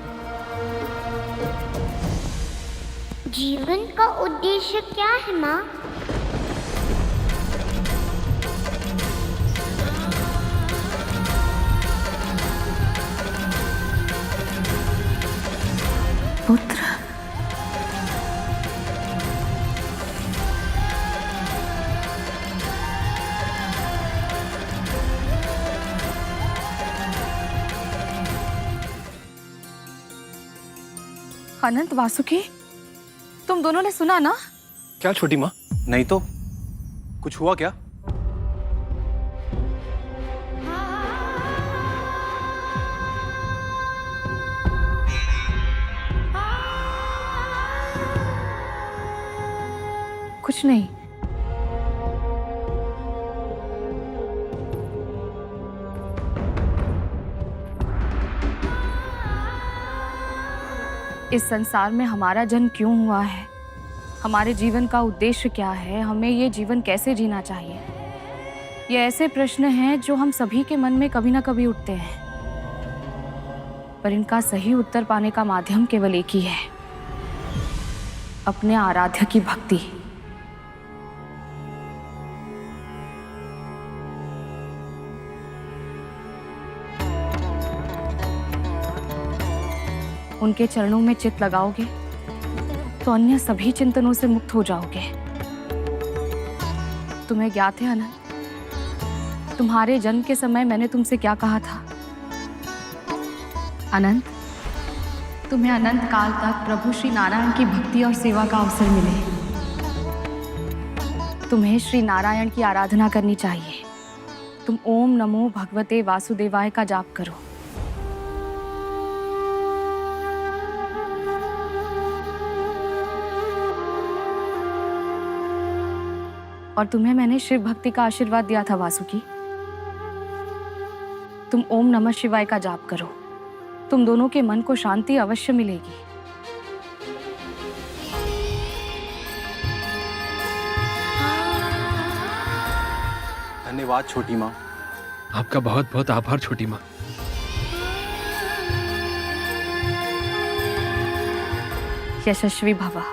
जीवन का उद्देश्य क्या है माँ? पुत्र, अनंत, वासुकी, तुम दोनों ने सुना ना? क्या छोटी माँ? नहीं तो कुछ हुआ क्या? कुछ नहीं। इस संसार में हमारा जन्म क्यों हुआ है, हमारे जीवन का उद्देश्य क्या है, हमें ये जीवन कैसे जीना चाहिए। ये ऐसे प्रश्न हैं जो हम सभी के मन में कभी ना कभी उठते हैं, पर इनका सही उत्तर पाने का माध्यम केवल एक ही है, अपने आराध्य की भक्ति। उनके चरणों में चित्त लगाओगे तो अन्य सभी चिंतनों से मुक्त हो जाओगे। तुम्हें ज्ञात है अनंत, तुम्हारे जन्म के समय मैंने तुमसे क्या कहा था? अनंत, तुम्हें अनंत काल तक प्रभु श्री नारायण की भक्ति और सेवा का अवसर मिले। तुम्हें श्री नारायण की आराधना करनी चाहिए। तुम ओम नमो भगवते वासुदेवाय का जाप करो। और तुम्हें मैंने शिव भक्ति का आशीर्वाद दिया था वासुकी। तुम ओम नमः शिवाय का जाप करो, तुम दोनों के मन को शांति अवश्य मिलेगी। धन्यवाद छोटी माँ। आपका बहुत बहुत आभार छोटी माँ। यशस्वी भवा।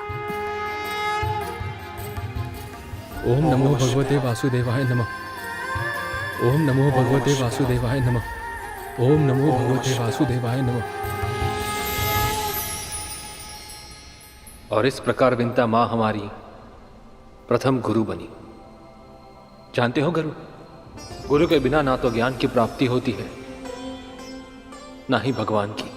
ओम नमो भगवते वासुदेवाय नमः। ओम नमो भगवते वासुदेवाय नमः। ओम नमो भगवते वासुदेवाय नमः। और इस प्रकार विंता माँ हमारी प्रथम गुरु बनी। जानते हो गुरु के बिना ना तो ज्ञान की प्राप्ति होती है, ना ही भगवान की।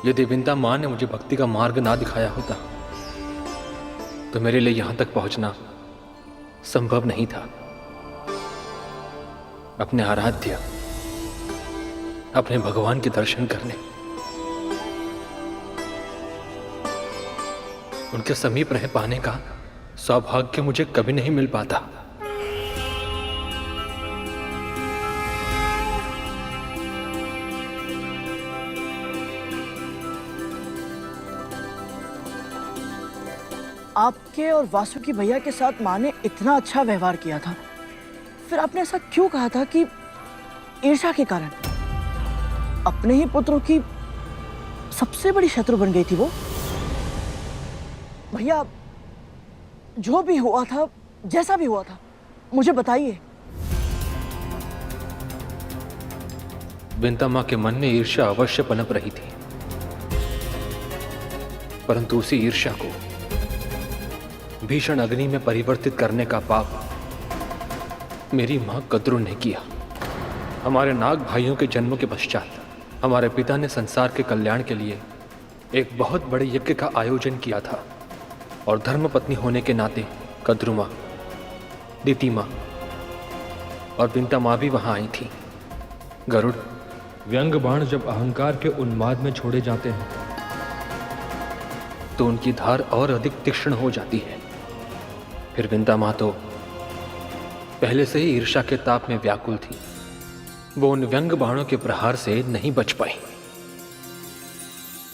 यदि विंता माँ ने मुझे भक्ति का मार्ग ना दिखाया होता तो मेरे लिए यहां तक पहुंचना संभव नहीं था। अपने आराध्य, अपने भगवान के दर्शन करने, उनके समीप रह पाने का सौभाग्य मुझे कभी नहीं मिल पाता। आपके और वासुकी भैया के साथ माँ ने इतना अच्छा व्यवहार किया था, फिर आपने ऐसा क्यों कहा था कि ईर्ष्या के कारण अपने ही पुत्रों की सबसे बड़ी शत्रु बन गई थी वो? भैया, जो भी हुआ था, जैसा भी हुआ था, मुझे बताइए। विंता माँ के मन में ईर्ष्या अवश्य पनप रही थी, परंतु उसी ईर्ष्या को भीषण अग्नि में परिवर्तित करने का पाप मेरी मां कद्रू ने किया। हमारे नाग भाइयों के जन्म के पश्चात हमारे पिता ने संसार के कल्याण के लिए एक बहुत बड़े यज्ञ का आयोजन किया था, और धर्मपत्नी होने के नाते कद्रू मां, दीति मां और विंता मां भी वहां आई थी। गरुड़, व्यंग बाण जब अहंकार के उन्माद में छोड़े जाते हैं तो उनकी धार और अधिक तीक्ष्ण हो जाती है। फिर विंता मां तो पहले से ही ईर्ष्या के ताप में व्याकुल थी। वो उन व्यंग बाणों के प्रहार से नहीं बच पाई।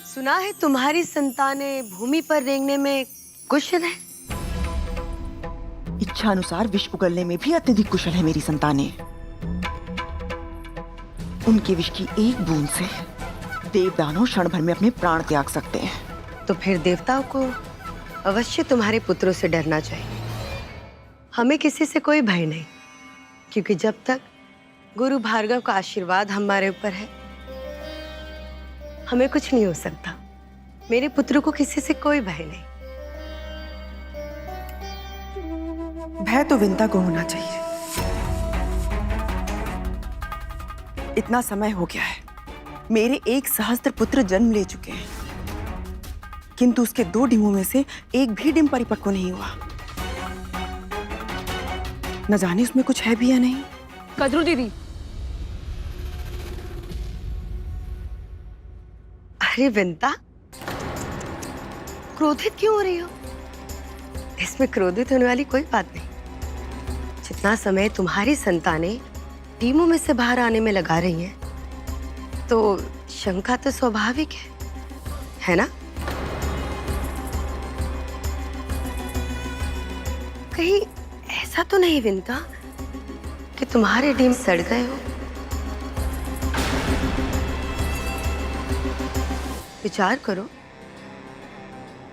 सुना है तुम्हारी संतानें भूमि पर रेंगने में कुशल है। इच्छा अनुसार विष उगलने में भी अत्यधिक कुशल है मेरी संतानें। उनके विष की एक बूंद से देवदानव क्षण भर में अपने प्राण त्याग सकते हैं। तो फिर देवताओं को अवश्य तुम्हारे पुत्रों से डरना चाहिए। हमें किसी से कोई भय नहीं, क्योंकि जब तक गुरु भार्गव का आशीर्वाद हमारे ऊपर है, हमें कुछ नहीं हो सकता। मेरे पुत्रों को किसी से कोई भय नहीं। भय तो विंता को होना चाहिए। इतना समय हो गया है, मेरे 1 सहस्त्र पुत्र जन्म ले चुके हैं, किंतु उसके 2 डिंबों में से एक भी डिंब परिपक्व नहीं हुआ। न जाने उसमें कुछ है भी या नहीं। कद्रू दीदी, अरे विंता, क्रोधित क्यों हो रही हो? इसमें क्रोधित होने वाली कोई बात नहीं। जितना समय तुम्हारी संतानें टीमों में से बाहर आने में लगा रही हैं, तो शंका तो स्वाभाविक है। है ना? कहीं ऐसा तो नहीं विंता कि तुम्हारे डीम सड़ गए हो? विचार करो,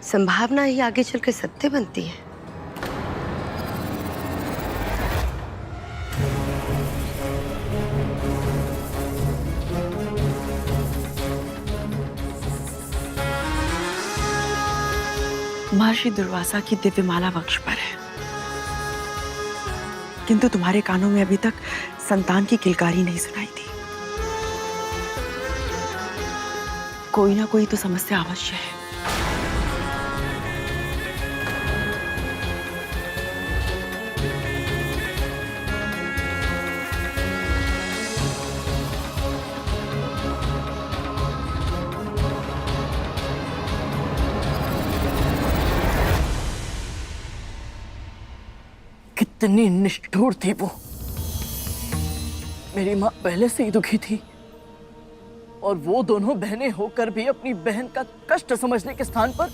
संभावना ही आगे चलकर सत्य बनती है। महर्षि दुर्वासा की दिव्य माला वक्ष पर है, किंतु तुम्हारे कानों में अभी तक संतान की किलकारी नहीं सुनाई थी। कोई ना कोई तो समस्या अवश्य है। कितनी निष्ठुर थी वो। मेरी माँ पहले से ही दुखी थी और वो दोनों बहनें होकर भी अपनी बहन का कष्ट समझने के स्थान पर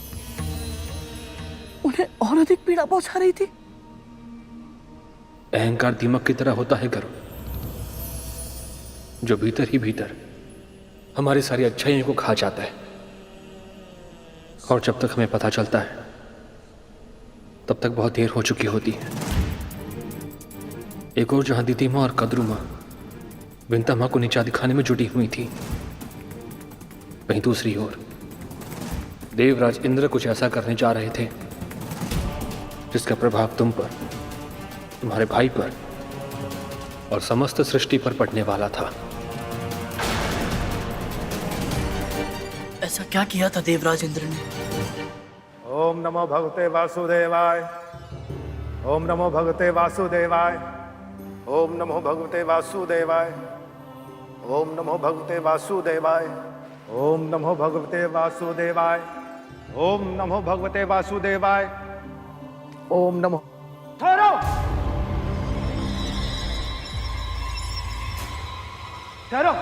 उन्हें और अधिक पीड़ा पहुंचा रही थी। अहंकार दीमक की तरह होता है गरुड़, जो भीतर ही भीतर हमारी सारी अच्छाइयों को खा जाता है। और जब तक हमें पता चलता है तब तक बहुत देर हो चुकी होती है। एक और जहां दीदी माँ और कद्रू माँ विंता माँ को नीचा दिखाने में जुटी हुई थी, वहीं दूसरी ओर देवराज इंद्र कुछ ऐसा करने जा रहे थे जिसका प्रभाव तुम पर, तुम्हारे भाई पर और समस्त सृष्टि पर पड़ने वाला था। ऐसा क्या किया था देवराज इंद्र ने? ओम नमो भगवते वासुदेवाय। ओम नमो भगवते वासुदेवाय। ओम नमो भगवते वासुदेवाय। ओम नमो भगवते वासुदेवाय। ओम नमो भगवते वासुदेवाय। ओम नमो भगवते वासुदेवाय। ओम नमो। ठहरो, ठहरो।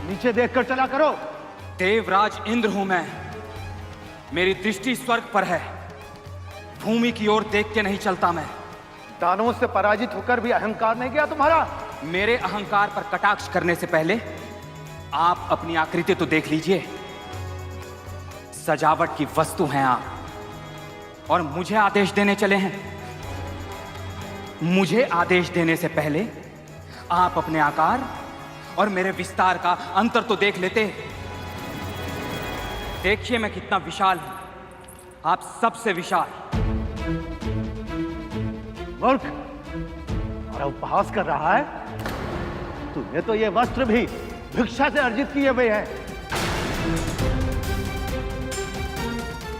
नीचे देखकर चला करो। देवराज इंद्र हूं मैं, मेरी दृष्टि स्वर्ग पर है, भूमि की ओर देख के नहीं चलता मैं। दानवों से पराजित होकर भी अहंकार नहीं गया तुम्हारा? मेरे अहंकार पर कटाक्ष करने से पहले आप अपनी आकृति तो देख लीजिए। सजावट की वस्तु हैं आप और मुझे आदेश देने चले हैं। मुझे आदेश देने से पहले आप अपने आकार और मेरे विस्तार का अंतर तो देख लेते। देखिए मैं कितना विशाल हूं, आप सबसे विशाल। मूर्ख, और उपहास कर रहा है? तूने तो ये वस्त्र भी भिक्षा से अर्जित किए हुए हैं।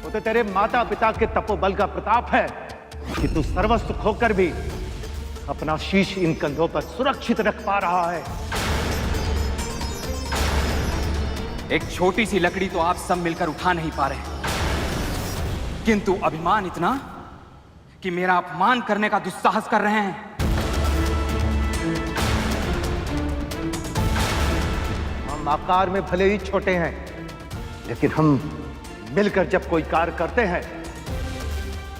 वो तो तेरे माता पिता के तपोबल का प्रताप है कि तू सर्वस्व खोकर भी अपना शीश इन कंधों पर सुरक्षित रख पा रहा है। एक छोटी सी लकड़ी तो आप सब मिलकर उठा नहीं पा रहे, किंतु अभिमान इतना कि मेरा अपमान करने का दुस्साहस कर रहे हैं। हम आकार में भले ही छोटे हैं, लेकिन हम मिलकर जब कोई कार्य करते हैं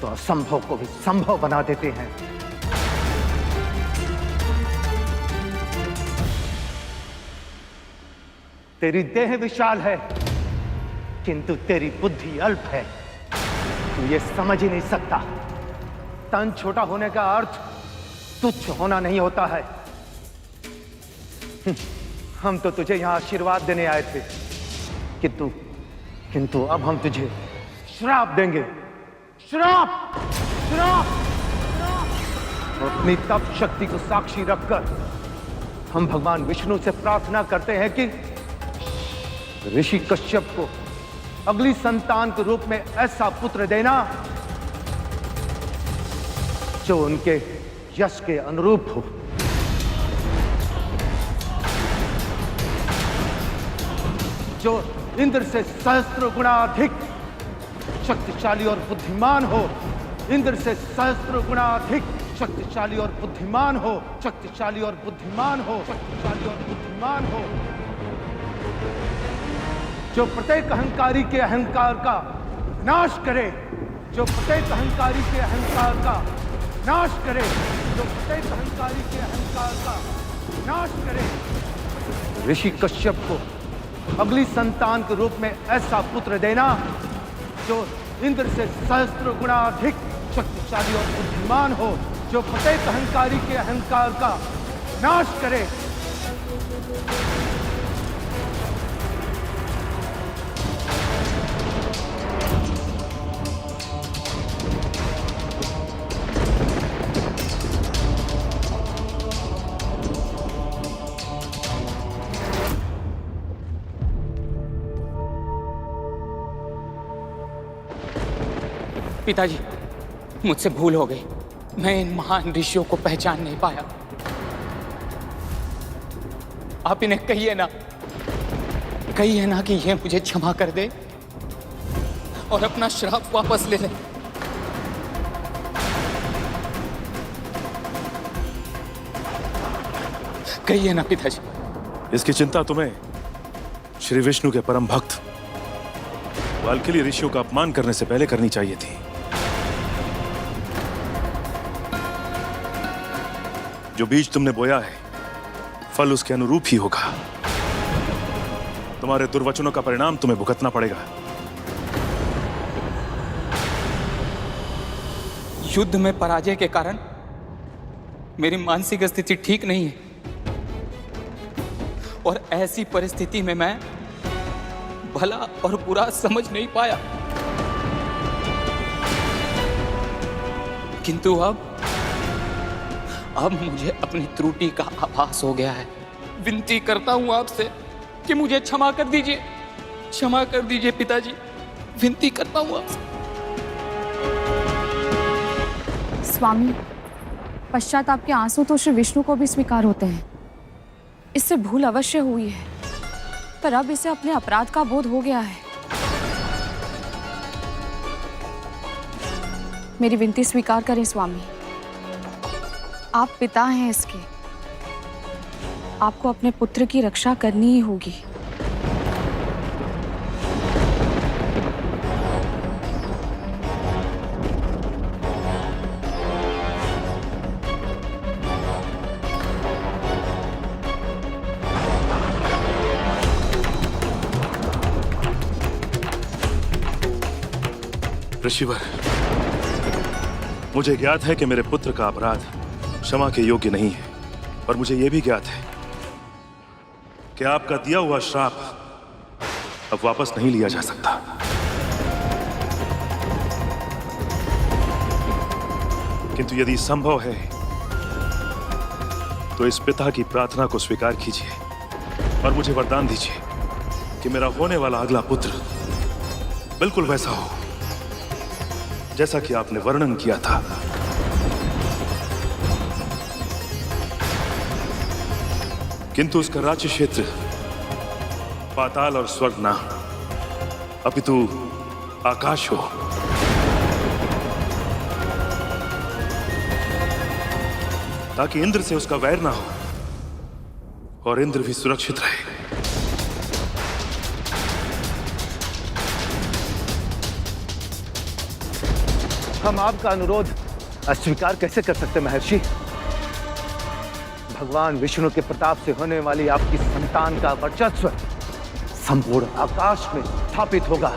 तो असंभव को भी संभव बना देते हैं। तेरी देह विशाल है, किंतु तेरी बुद्धि अल्प है। तू ये समझ ही नहीं सकता। तन छोटा होने का अर्थ तुच्छ होना नहीं होता है। हम तो तुझे यहां आशीर्वाद देने आए थे, किंतु अब हम तुझे श्राप देंगे। श्राप, श्राप, श्राप। अपनी तप शक्ति को साक्षी रखकर हम भगवान विष्णु से प्रार्थना करते हैं कि ऋषि कश्यप को अगली संतान के रूप में ऐसा पुत्र देना जो उनके यश के अनुरूप हो। जो इंद्र से सहस्त्र गुणा अधिक शक्तिशाली और बुद्धिमान हो। इंद्र से सहस्त्र गुणा अधिक शक्तिशाली और बुद्धिमान हो, शक्तिशाली और बुद्धिमान हो, शक्तिशाली और बुद्धिमान हो, जो प्रत्येक अहंकारी के अहंकार का नाश करे, जो प्रत्येक अहंकारी के अहंकार का नाश करे, जो प्रत्येक अहंकारी के अहंकार का नाश करे। ऋषि कश्यप को अगली संतान के रूप में ऐसा पुत्र देना जो इंद्र से सहस्त्र गुणा अधिक शक्तिशाली और बुद्धिमान हो, जो प्रत्येक अहंकारी के अहंकार का नाश करे। पिताजी, मुझसे भूल हो गई। मैं इन महान ऋषियों को पहचान नहीं पाया। आप इन्हें कहिए ना कि ये मुझे क्षमा कर दे और अपना श्राप वापस ले ले। कहिए ना पिताजी। इसकी चिंता तुम्हें श्री विष्णु के परम भक्त वाल्कीली ऋषियों का अपमान करने से पहले करनी चाहिए थी। जो बीज तुमने बोया है, फल उसके अनुरूप ही होगा। तुम्हारे दुर्वचनों का परिणाम तुम्हें भुगतना पड़ेगा। युद्ध में पराजय के कारण मेरी मानसिक स्थिति ठीक नहीं है और ऐसी परिस्थिति में मैं भला और बुरा समझ नहीं पाया। किंतु अब मुझे अपनी त्रुटि का आभास हो गया है। विनती करता हूं आपसे कि मुझे क्षमा कर दीजिए पिताजी। विनती करता हूं आपसे। स्वामी, पश्चाताप के आंसू तो श्री विष्णु को भी स्वीकार होते हैं। इससे भूल अवश्य हुई है, पर अब इसे अपने अपराध का बोध हो गया है। मेरी विनती स्वीकार करें स्वामी। आप पिता हैं इसके, आपको अपने पुत्र की रक्षा करनी ही होगी। ऋषिवर, मुझे ज्ञात है कि मेरे पुत्र का अपराध क्षमा के योग्य नहीं है, और मुझे यह भी ज्ञात है कि आपका दिया हुआ श्राप अब वापस नहीं लिया जा सकता। किंतु यदि संभव है तो इस पिता की प्रार्थना को स्वीकार कीजिए और मुझे वरदान दीजिए कि मेरा होने वाला अगला पुत्र बिल्कुल वैसा हो जैसा कि आपने वर्णन किया था। किंतु उसका राज्य क्षेत्र पाताल और स्वर्ग ना, अपितु आकाश हो। ताकि इंद्र से उसका वैर ना हो और इंद्र भी सुरक्षित रहे। हम आपका अनुरोध अस्वीकार कैसे कर सकते महर्षि? भगवान विष्णु के प्रताप से होने वाली आपकी संतान का वर्चस्व संपूर्ण आकाश में स्थापित होगा।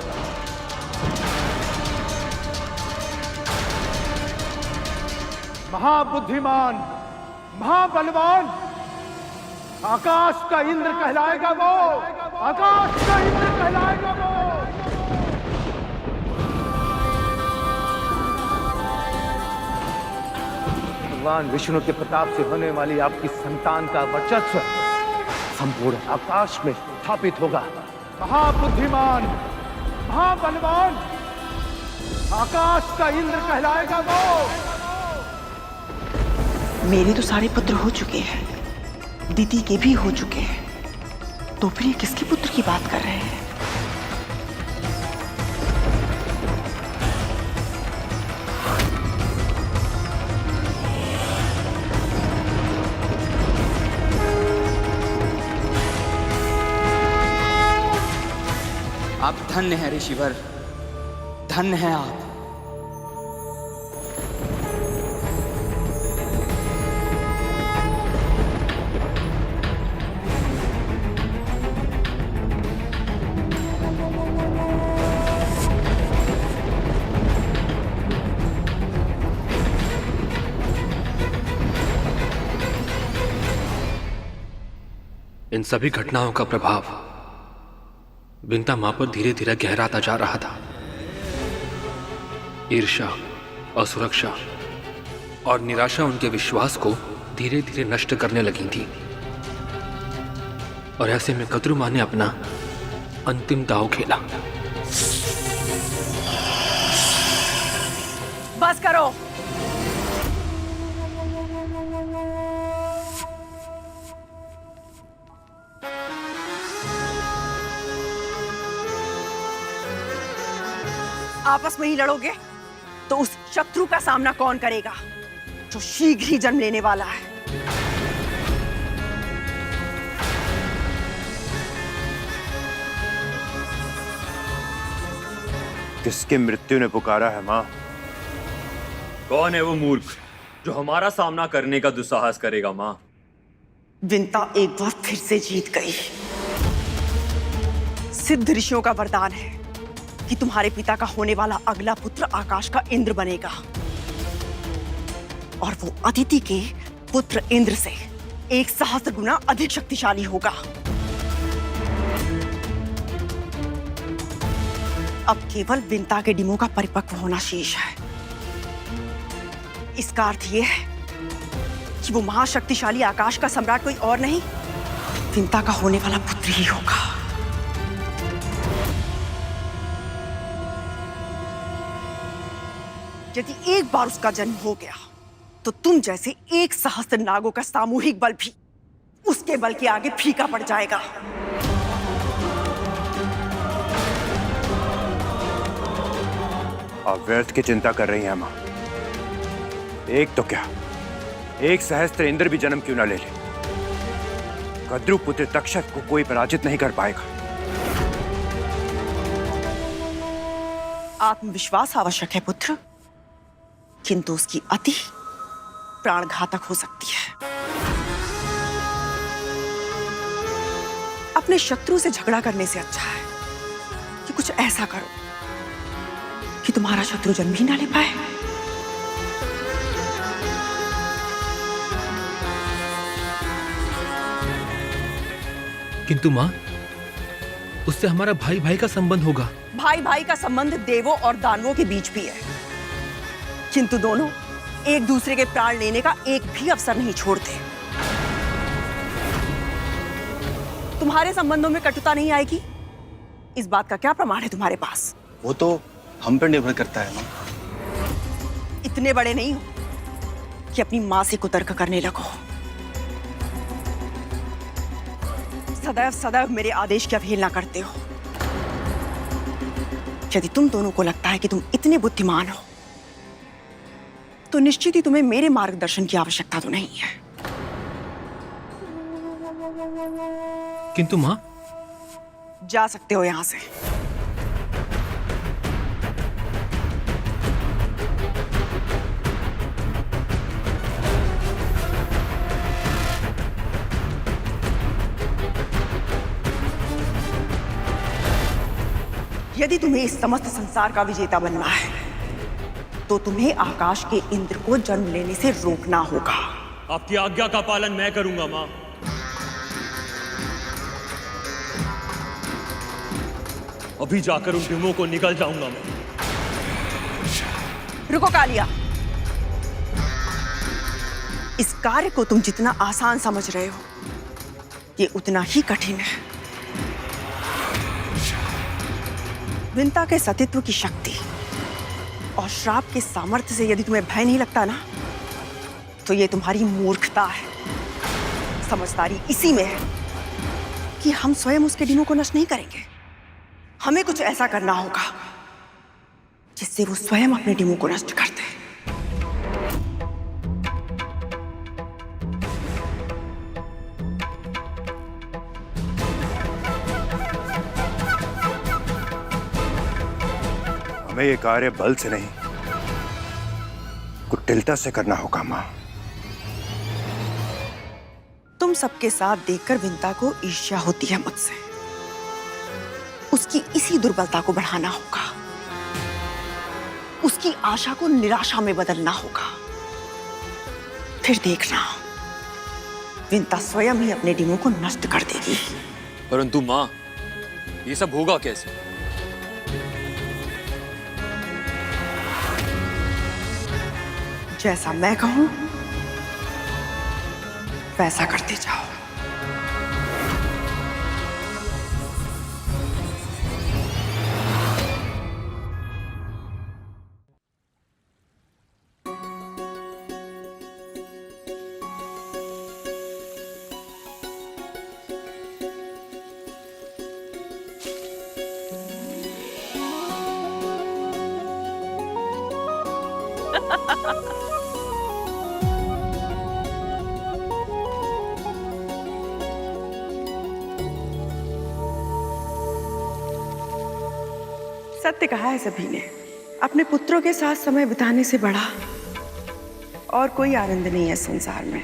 महाबुद्धिमान, महाबलवान, आकाश का इंद्र कहलाएगा वो, आकाश का इंद्र कहलाएगा वो। भगवान विष्णु के प्रताप से होने वाली आपकी संतान का वर्चस्व संपूर्ण आकाश में स्थापित होगा। महाबुद्धिमान, महाबलवान, आकाश का इंद्र कहलाएगा वो। मेरे तो सारे पुत्र हो चुके हैं, दीदी के भी हो चुके हैं, तो फिर ये किसके पुत्र की बात कर रहे हैं? आप धन्य हैं ऋषिवर, धन्य हैं आप। इन सभी घटनाओं का प्रभाव विंता मां पर धीरे धीरे गहराता जा रहा था। ईर्ष्या, असुरक्षा और निराशा उनके विश्वास को धीरे धीरे नष्ट करने लगी थी। और ऐसे में कद्रू मां ने अपना अंतिम दांव खेला। बस करो। आपस में ही लड़ोगे तो उस शत्रु का सामना कौन करेगा जो शीघ्र ही जन्म लेने वाला है? किसकी मृत्यु ने पुकारा है मां? कौन है वो मूर्ख जो हमारा सामना करने का दुस्साहस करेगा मां? विंता एक बार फिर से जीत गई। सिद्ध ऋषियों का वरदान है कि तुम्हारे पिता का होने वाला अगला पुत्र आकाश का इंद्र बनेगा और वो अदिति के पुत्र इंद्र से 1,000 गुना अधिक शक्तिशाली होगा। अब केवल विंता के डिमो का परिपक्व होना शेष है। इसका अर्थ यह है कि वो महाशक्तिशाली आकाश का सम्राट कोई और नहीं, विंता का होने वाला पुत्र ही होगा। यदि एक बार उसका जन्म हो गया तो तुम जैसे 1,000 नागों का सामूहिक बल भी उसके बल के आगे फीका पड़ जाएगा। आप व्यर्थ की चिंता कर रही हैं मां। एक तो क्या, 1,000 इंद्र भी जन्म क्यों ना ले ले, कद्रू पुत्र तक्षक को कोई पराजित नहीं कर पाएगा। आत्मविश्वास आवश्यक है पुत्र, किंतु उसकी अति प्राणघातक हो सकती है। अपने शत्रु से झगड़ा करने से अच्छा है कि कुछ ऐसा करो कि तुम्हारा शत्रु जन्म ही ना ले पाए। किंतु मां, उससे हमारा भाई भाई का संबंध होगा। भाई भाई का संबंध देवों और दानवों के बीच भी है, किंतु दोनों एक दूसरे के प्राण लेने का एक भी अवसर नहीं छोड़ते। तुम्हारे संबंधों में कटुता नहीं आएगी, इस बात का क्या प्रमाण है तुम्हारे पास? वो तो हम पर निर्भर करता है मां। इतने बड़े नहीं हो कि अपनी मां से कुतर्क करने लगो। सदैव सदैव मेरे आदेश की अवहेलना करते हो। यदि तुम दोनों को लगता है कि तुम इतने बुद्धिमान हो तो निश्चित ही तुम्हें मेरे मार्गदर्शन की आवश्यकता तो नहीं है। किंतु मां, जा सकते हो यहां से। यदि तुम्हें इस समस्त संसार का विजेता बनना है तो तुम्हें आकाश के इंद्र को जन्म लेने से रोकना होगा। आपकी आज्ञा का पालन मैं करूंगा मां। अभी जाकर उन डिमों को निकल जाऊंगा मैं। रुको कालिया, इस कार्य को तुम जितना आसान समझ रहे हो ये उतना ही कठिन है। विंता के सतीत्व की शक्ति और श्राप के सामर्थ्य से यदि तुम्हें भय नहीं लगता ना, तो ये तुम्हारी मूर्खता है। समझदारी इसी में है कि हम स्वयं उसके डिमों को नष्ट नहीं करेंगे। हमें कुछ ऐसा करना होगा जिससे वो स्वयं अपने डिमों को नष्ट कर दे। हमें ये कार्य बल से नहीं, कुटिलता से करना होगा माँ। तुम सबके साथ देखकर विंता को ईर्ष्या होती है मुझसे। उसकी इसी दुर्बलता को बढ़ाना होगा, उसकी आशा को निराशा में बदलना होगा। फिर देखना, विंता स्वयं ही अपने डिमो को नष्ट कर देगी। परंतु माँ, ये सब होगा कैसे? जैसा मैं कहूं वैसा करते जाओ। सत्य कहा है सभी ने, अपने पुत्रों के साथ समय बिताने से बड़ा और कोई आनंद नहीं है संसार में।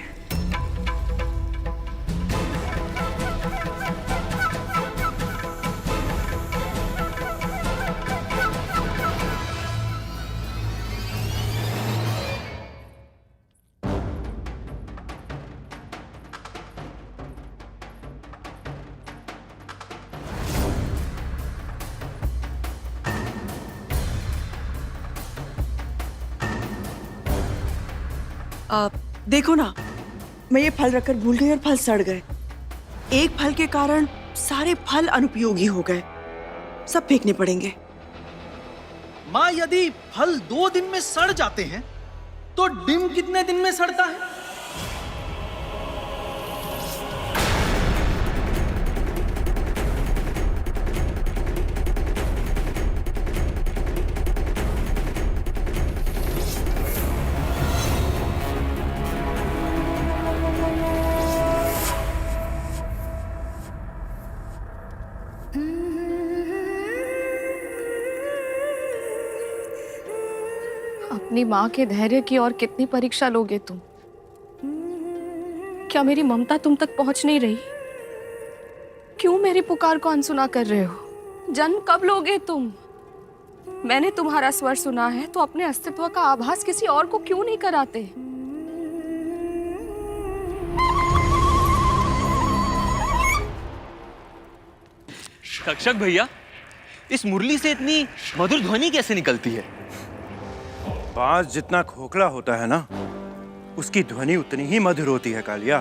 देखो ना, मैं ये फल रखकर भूल गई और फल सड़ गए। एक फल के कारण सारे फल अनुपयोगी हो गए, सब फेंकने पड़ेंगे। माँ, यदि फल 2 दिन में सड़ जाते हैं तो डिम कितने दिन में सड़ता है? अपनी माँ के धैर्य की और कितनी परीक्षा लोगे तुम? क्या मेरी ममता तुम तक पहुंच नहीं रही? क्यों मेरी पुकार को अनसुना कर रहे हो? जन्म कब लोगे तुम? मैंने तुम्हारा स्वर सुना है तो अपने अस्तित्व का आभास किसी और को क्यों नहीं कराते? रक्षक भैया, इस मुरली से इतनी मधुर ध्वनि कैसे निकलती है? बांस जितना खोखला होता है ना, उसकी ध्वनि उतनी ही मधुर होती है कालिया।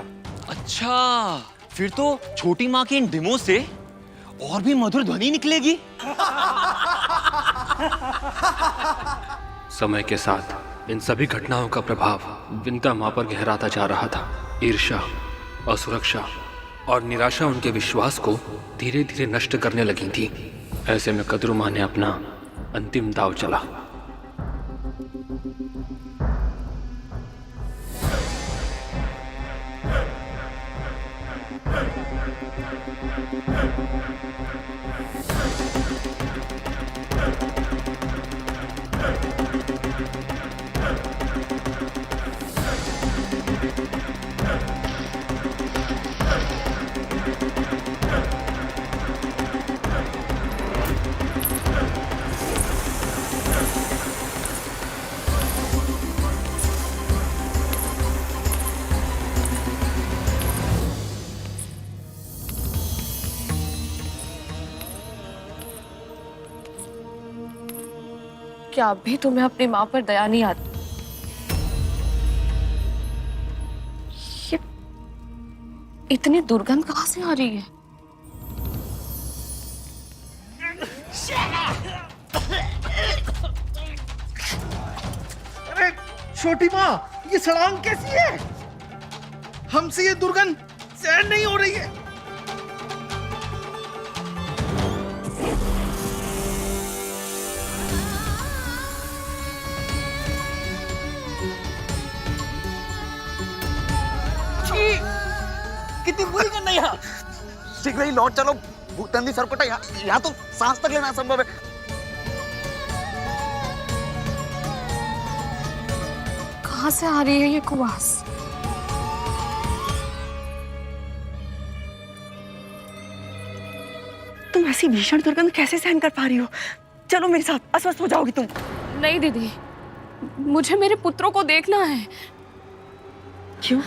अच्छा, फिर तो छोटी माँ के इन डिमों से और भी मधुर ध्वनि निकलेगी। समय के साथ इन सभी घटनाओं का प्रभाव विंता माँ पर गहराता जा रहा था। ईर्ष्या, असुरक्षा और निराशा उनके विश्वास को धीरे धीरे नष्ट करने लगी थी। ऐसे में कद्रू माँ ने अपना अंतिम दांव चला। क्या अब भी तुम्हें अपनी माँ पर दया नहीं आती? ये इतनी दुर्गंध कहाँ से आ रही है? अरे छोटी माँ, ये सड़ांग कैसी है? हमसे ये दुर्गंध सहन नहीं हो रही है। कितनी बुरी गंध है यहाँ। शीघ्र ही लौट चलो, भूतंदी सरकोटा। यहाँ तो सांस तक लेना असंभव है। कहाँ से आ रही है ये कुवास? तुम ऐसी भीषण दुर्गंध कैसे सहन कर पा रही हो? चलो मेरे साथ, अस्वस्थ हो जाओगी तुम। नहीं दीदी, मुझे मेरे पुत्रों को देखना है। क्यों?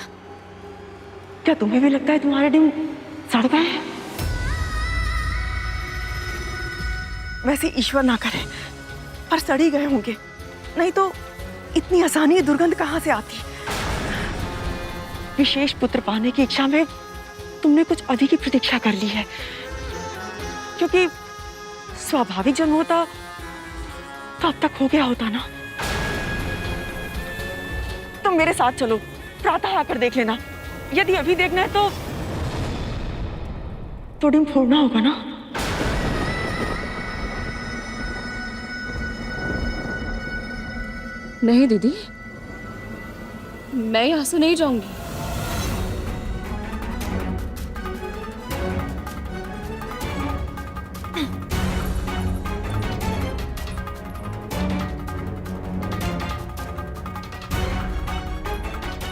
क्या तुम्हें भी लगता है तुम्हारे डिम सड़ गए हैं? वैसे ईश्वर ना करे पर सड़ ही गए होंगे, नहीं तो इतनी आसानी दुर्गंध कहाँ से आती? विशेष पुत्र पाने की इच्छा में तुमने कुछ अधिक ही प्रतीक्षा कर ली है, क्योंकि स्वाभाविक जन्म होता तो अब तक हो गया होता ना। तुम मेरे साथ चलो, प्रातः आकर देख लेना। यदि अभी देखना है तो डिम फोड़ना होगा ना। नहीं दीदी, मैं यहाँ से नहीं जाऊंगी।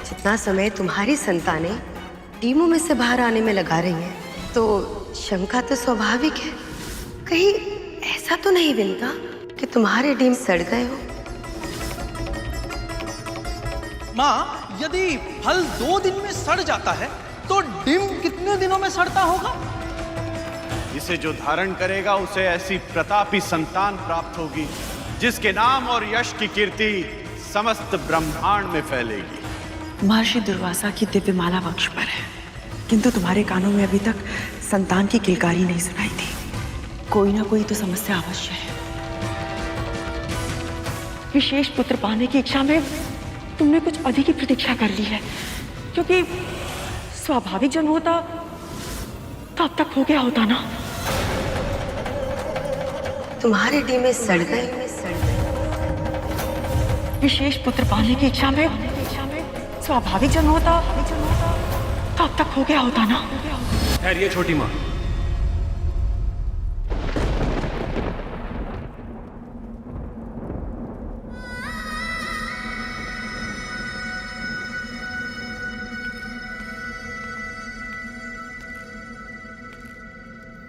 जितना समय तुम्हारी संतानें टीमों में से बाहर आने में लगा रही हैं, तो शंका तो स्वाभाविक है। कहीं ऐसा तो नहीं विनता कि तुम्हारे डीम सड़ गए हो? माँ, यदि फल 2 दिन में सड़ जाता है तो डिम कितने दिनों में सड़ता होगा? इसे जो धारण करेगा उसे ऐसी प्रतापी संतान प्राप्त होगी जिसके नाम और यश की कीर्ति समस्त ब्रह्मांड में फैलेगी। महर्षि दुर्वासा की दिव्य माला वक्ष पर है, किंतु तुम्हारे कानों में अभी तक संतान की किलकारी नहीं सुनाई थी। कोई ना कोई तो समस्या अवश्य है। विशेष पुत्र पाने की इच्छा में तुमने कुछ अधिक ही प्रतीक्षा कर ली है, क्योंकि स्वाभाविक जन्म होता तो अब तक हो गया होता ना। तुम्हारे डीम सड़ गए। विशेष पुत्र पाने की इच्छा में स्वाभाविक जन्म होता तो अब तक हो गया होता ना। ठहरिए छोटी माँ।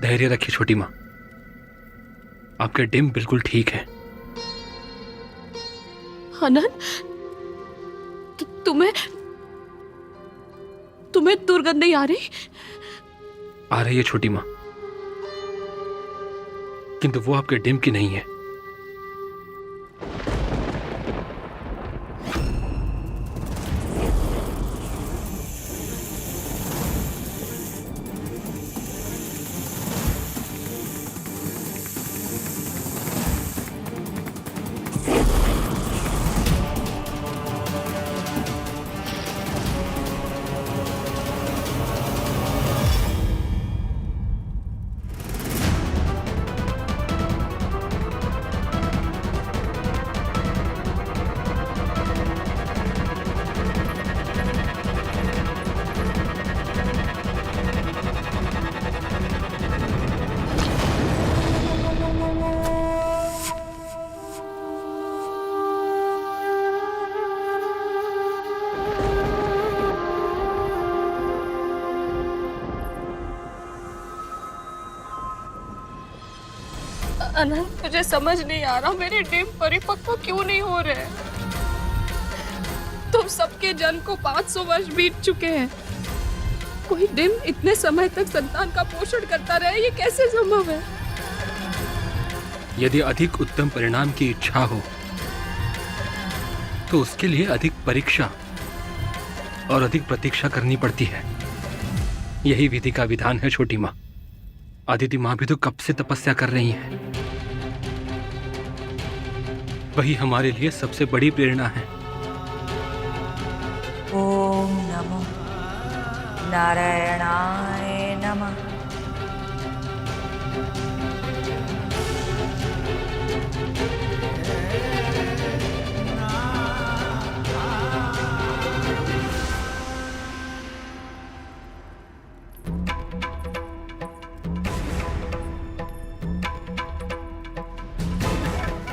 धैर्य रखिए छोटी माँ, आपके डिम बिल्कुल ठीक है। अनंत, तुम्हें दुर्गंध नहीं आ रही? आ रही है छोटी माँ, किंतु वो आपके डिम की नहीं है। अनंत, मुझे समझ नहीं आ रहा मेरे डिम परिपक्व क्यों नहीं हो रहे। तुम सबके जन्म को 500 वर्ष बीत चुके हैं, कोई डिम इतने समय तक संतान का पोषण करता रहे, ये कैसे संभव है? यदि अधिक उत्तम परिणाम की इच्छा हो तो उसके लिए अधिक परीक्षा और अधिक प्रतीक्षा करनी पड़ती है। यही विधि का विधान है छोटी माँ। अदिति माँ भी तो कब से तपस्या कर रही हैं। वही हमारे लिए सबसे बड़ी प्रेरणा है। ओम नमो नारायणाय नमः।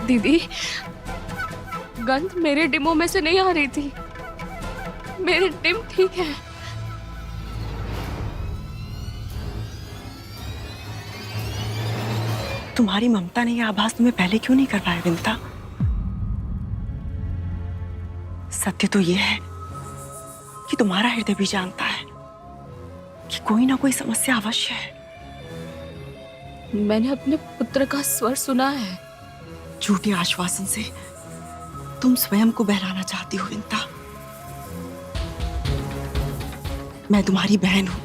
दीदी, गंध मेरे डिमों में से नहीं आ रही थी। मेरे डिम ठीक है। तुम्हारी ममता ने यह आभास तुम्हें पहले क्यों नहीं करवाया विंता? सत्य तो यह है कि तुम्हारा हृदय भी जानता है कि कोई ना कोई समस्या अवश्य है। मैंने अपने पुत्र का स्वर सुना है। झूठे आश्वासन से तुम स्वयं को बहलाना चाहती हो विंता। मैं तुम्हारी बहन हूं,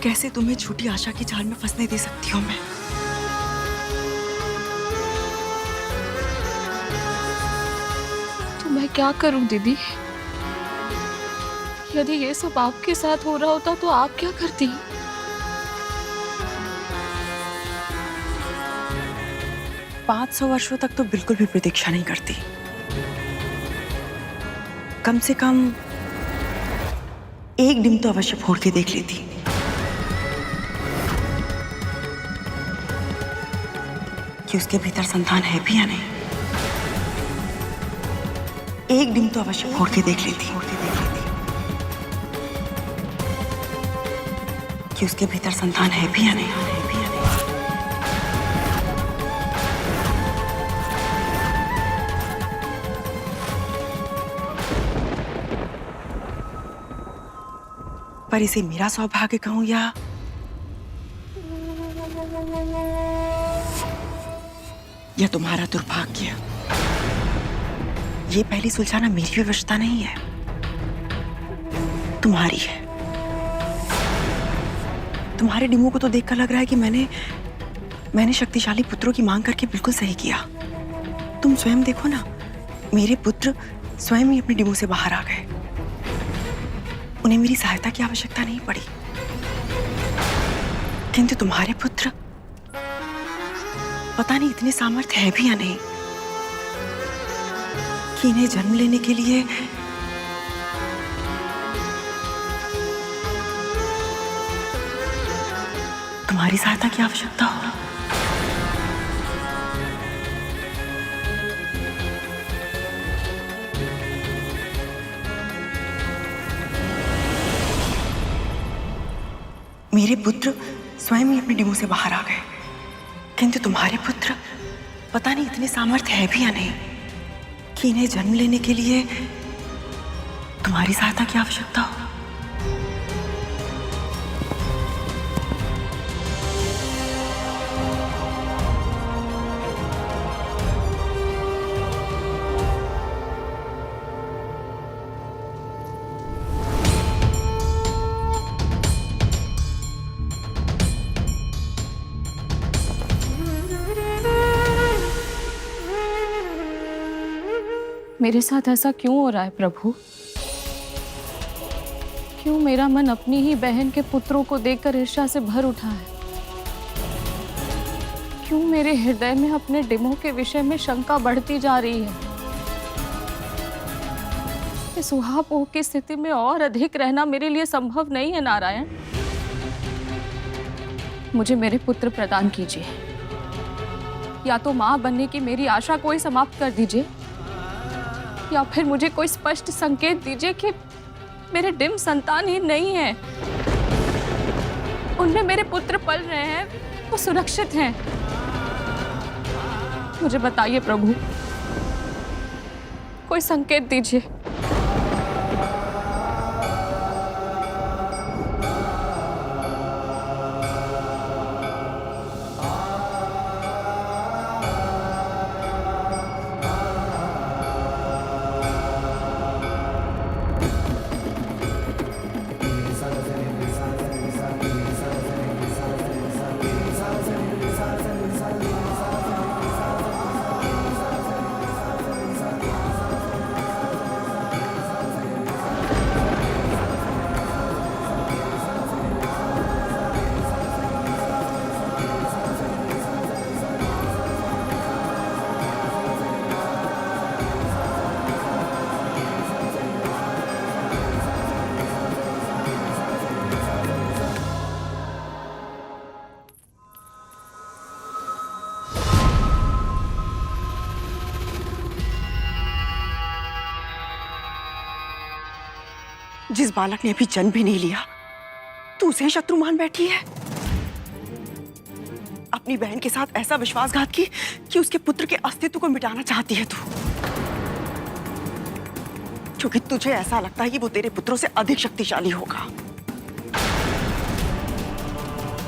कैसे तुम्हें झूठी आशा की जाल में फंसने दे सकती हूं मैं? तो मैं क्या करूं दीदी? यदि ये सब आपके साथ हो रहा होता तो आप क्या करती? 500 वर्षों तक तो बिल्कुल भी प्रतीक्षा नहीं करती। कम से कम एक डिम तो अवश्य फोड़ के देख लेती। कि उसके भीतर संतान है भी या नहीं। एक डिम तो अवश्य फोड़ के देख लेती। कि उसके भीतर संतान है भी या नहीं। पर इसे मेरा सौभाग्य कहूं या तुम्हारा दुर्भाग्य। ये पहली सुलझाना मेरी विवशता नहीं है, तुम्हारी है। तुम्हारे डिमो को तो देखकर लग रहा है कि मैंने शक्तिशाली पुत्रों की मांग करके बिल्कुल सही किया। तुम स्वयं देखो ना, मेरे पुत्र स्वयं ही अपने डिमो से बाहर आ गए। उन्हें मेरी सहायता की आवश्यकता नहीं पड़ी। किंतु तुम्हारे पुत्र पता नहीं इतने सामर्थ्य है भी या नहीं कि इन्हें जन्म लेने के लिए तुम्हारी सहायता की आवश्यकता हो। मेरे पुत्र स्वयं ही अपने डिमो से बाहर आ गए, किंतु तुम्हारे पुत्र पता नहीं इतने सामर्थ्य है भी या नहीं कि इन्हें जन्म लेने के लिए तुम्हारी सहायता की आवश्यकता हो। मेरे साथ ऐसा क्यों हो रहा है प्रभु? क्यों मेरा मन अपनी ही बहन के पुत्रों को देखकर ईर्ष्या से भर उठा है? क्यों मेरे हृदय में अपने डिमों के विषय में शंका बढ़ती जा रही है? इस उहापोह की स्थिति में और अधिक रहना मेरे लिए संभव नहीं है नारायण। मुझे मेरे पुत्र प्रदान कीजिए, या तो मां बनने की मेरी आशा को ही समाप्त कर दीजिए, या फिर मुझे कोई स्पष्ट संकेत दीजिए कि मेरे डिम संतान ही नहीं है, उनमें मेरे पुत्र पल रहे हैं, वो सुरक्षित हैं। मुझे बताइए प्रभु, कोई संकेत दीजिए। जिस बालक ने अभी जन्म भी नहीं लिया तू उसे शत्रु मान बैठी है। अपनी बहन के साथ ऐसा विश्वासघात की कि उसके पुत्र के अस्तित्व को मिटाना चाहती है तू, क्योंकि तुझे ऐसा लगता है कि वो तेरे पुत्रों से अधिक शक्तिशाली होगा।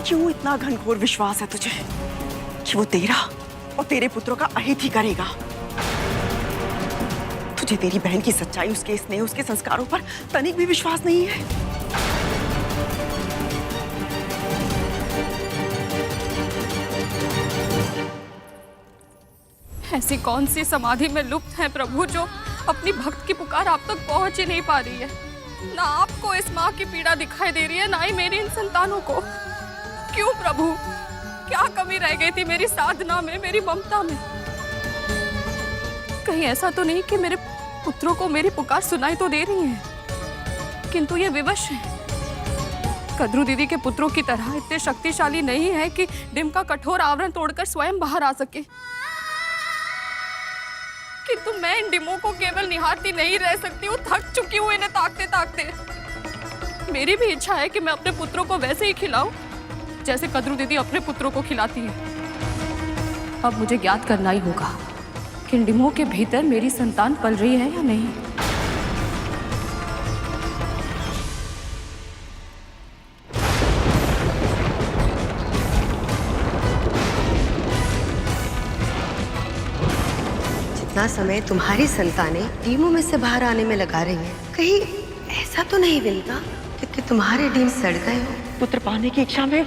क्यों इतना घनघोर विश्वास है तुझे कि वो तेरा और तेरे पुत्रों का अहित ही करेगा? तुझे तेरी बहन की सच्चाई, उसके स्नेह, उसके संस्कारों पर तनिक भी विश्वास नहीं है। ऐसी कौन सी समाधि में लुप्त है प्रभु जो अपनी भक्त की पुकार आप तक पहुंच ही नहीं पा रही है? ना आपको इस माँ की पीड़ा दिखाई दे रही है, ना ही मेरी इन संतानों को। क्यों प्रभु? क्या कमी रह गई थी मेरी साधना में, मेरी ममता में? कहीं ऐसा तो नहीं कि मेरे पुत्रों को मेरी पुकार सुनाई तो दे रही है, किंतु ये विवश है। कद्रू दीदी के पुत्रों की तरह इतने शक्तिशाली नहीं है कि डिम का कठोर आवरण तोड़कर स्वयं बाहर आ सके। किंतु मैं इन डिमों को केवल निहारती नहीं रह सकती हूँ, थक चुकी हूँ इन्हें ताकते ताकते। मेरी भी इच्छा है कि मैं अपने पुत्रों को वैसे ही खिलाऊं जैसे कद्रू दीदी अपने पुत्रों को खिलाती है। अब मुझे ज्ञात करना ही होगा कि इन डिमों के भीतर मेरी संतान पल रही है या नहीं। जितना समय तुम्हारी संतानें डीमों में से बाहर आने में लगा रही हैं, कहीं ऐसा तो नहीं विनता कि तुम्हारे डीम सड़ गए हो? पुत्र पाने की इच्छा में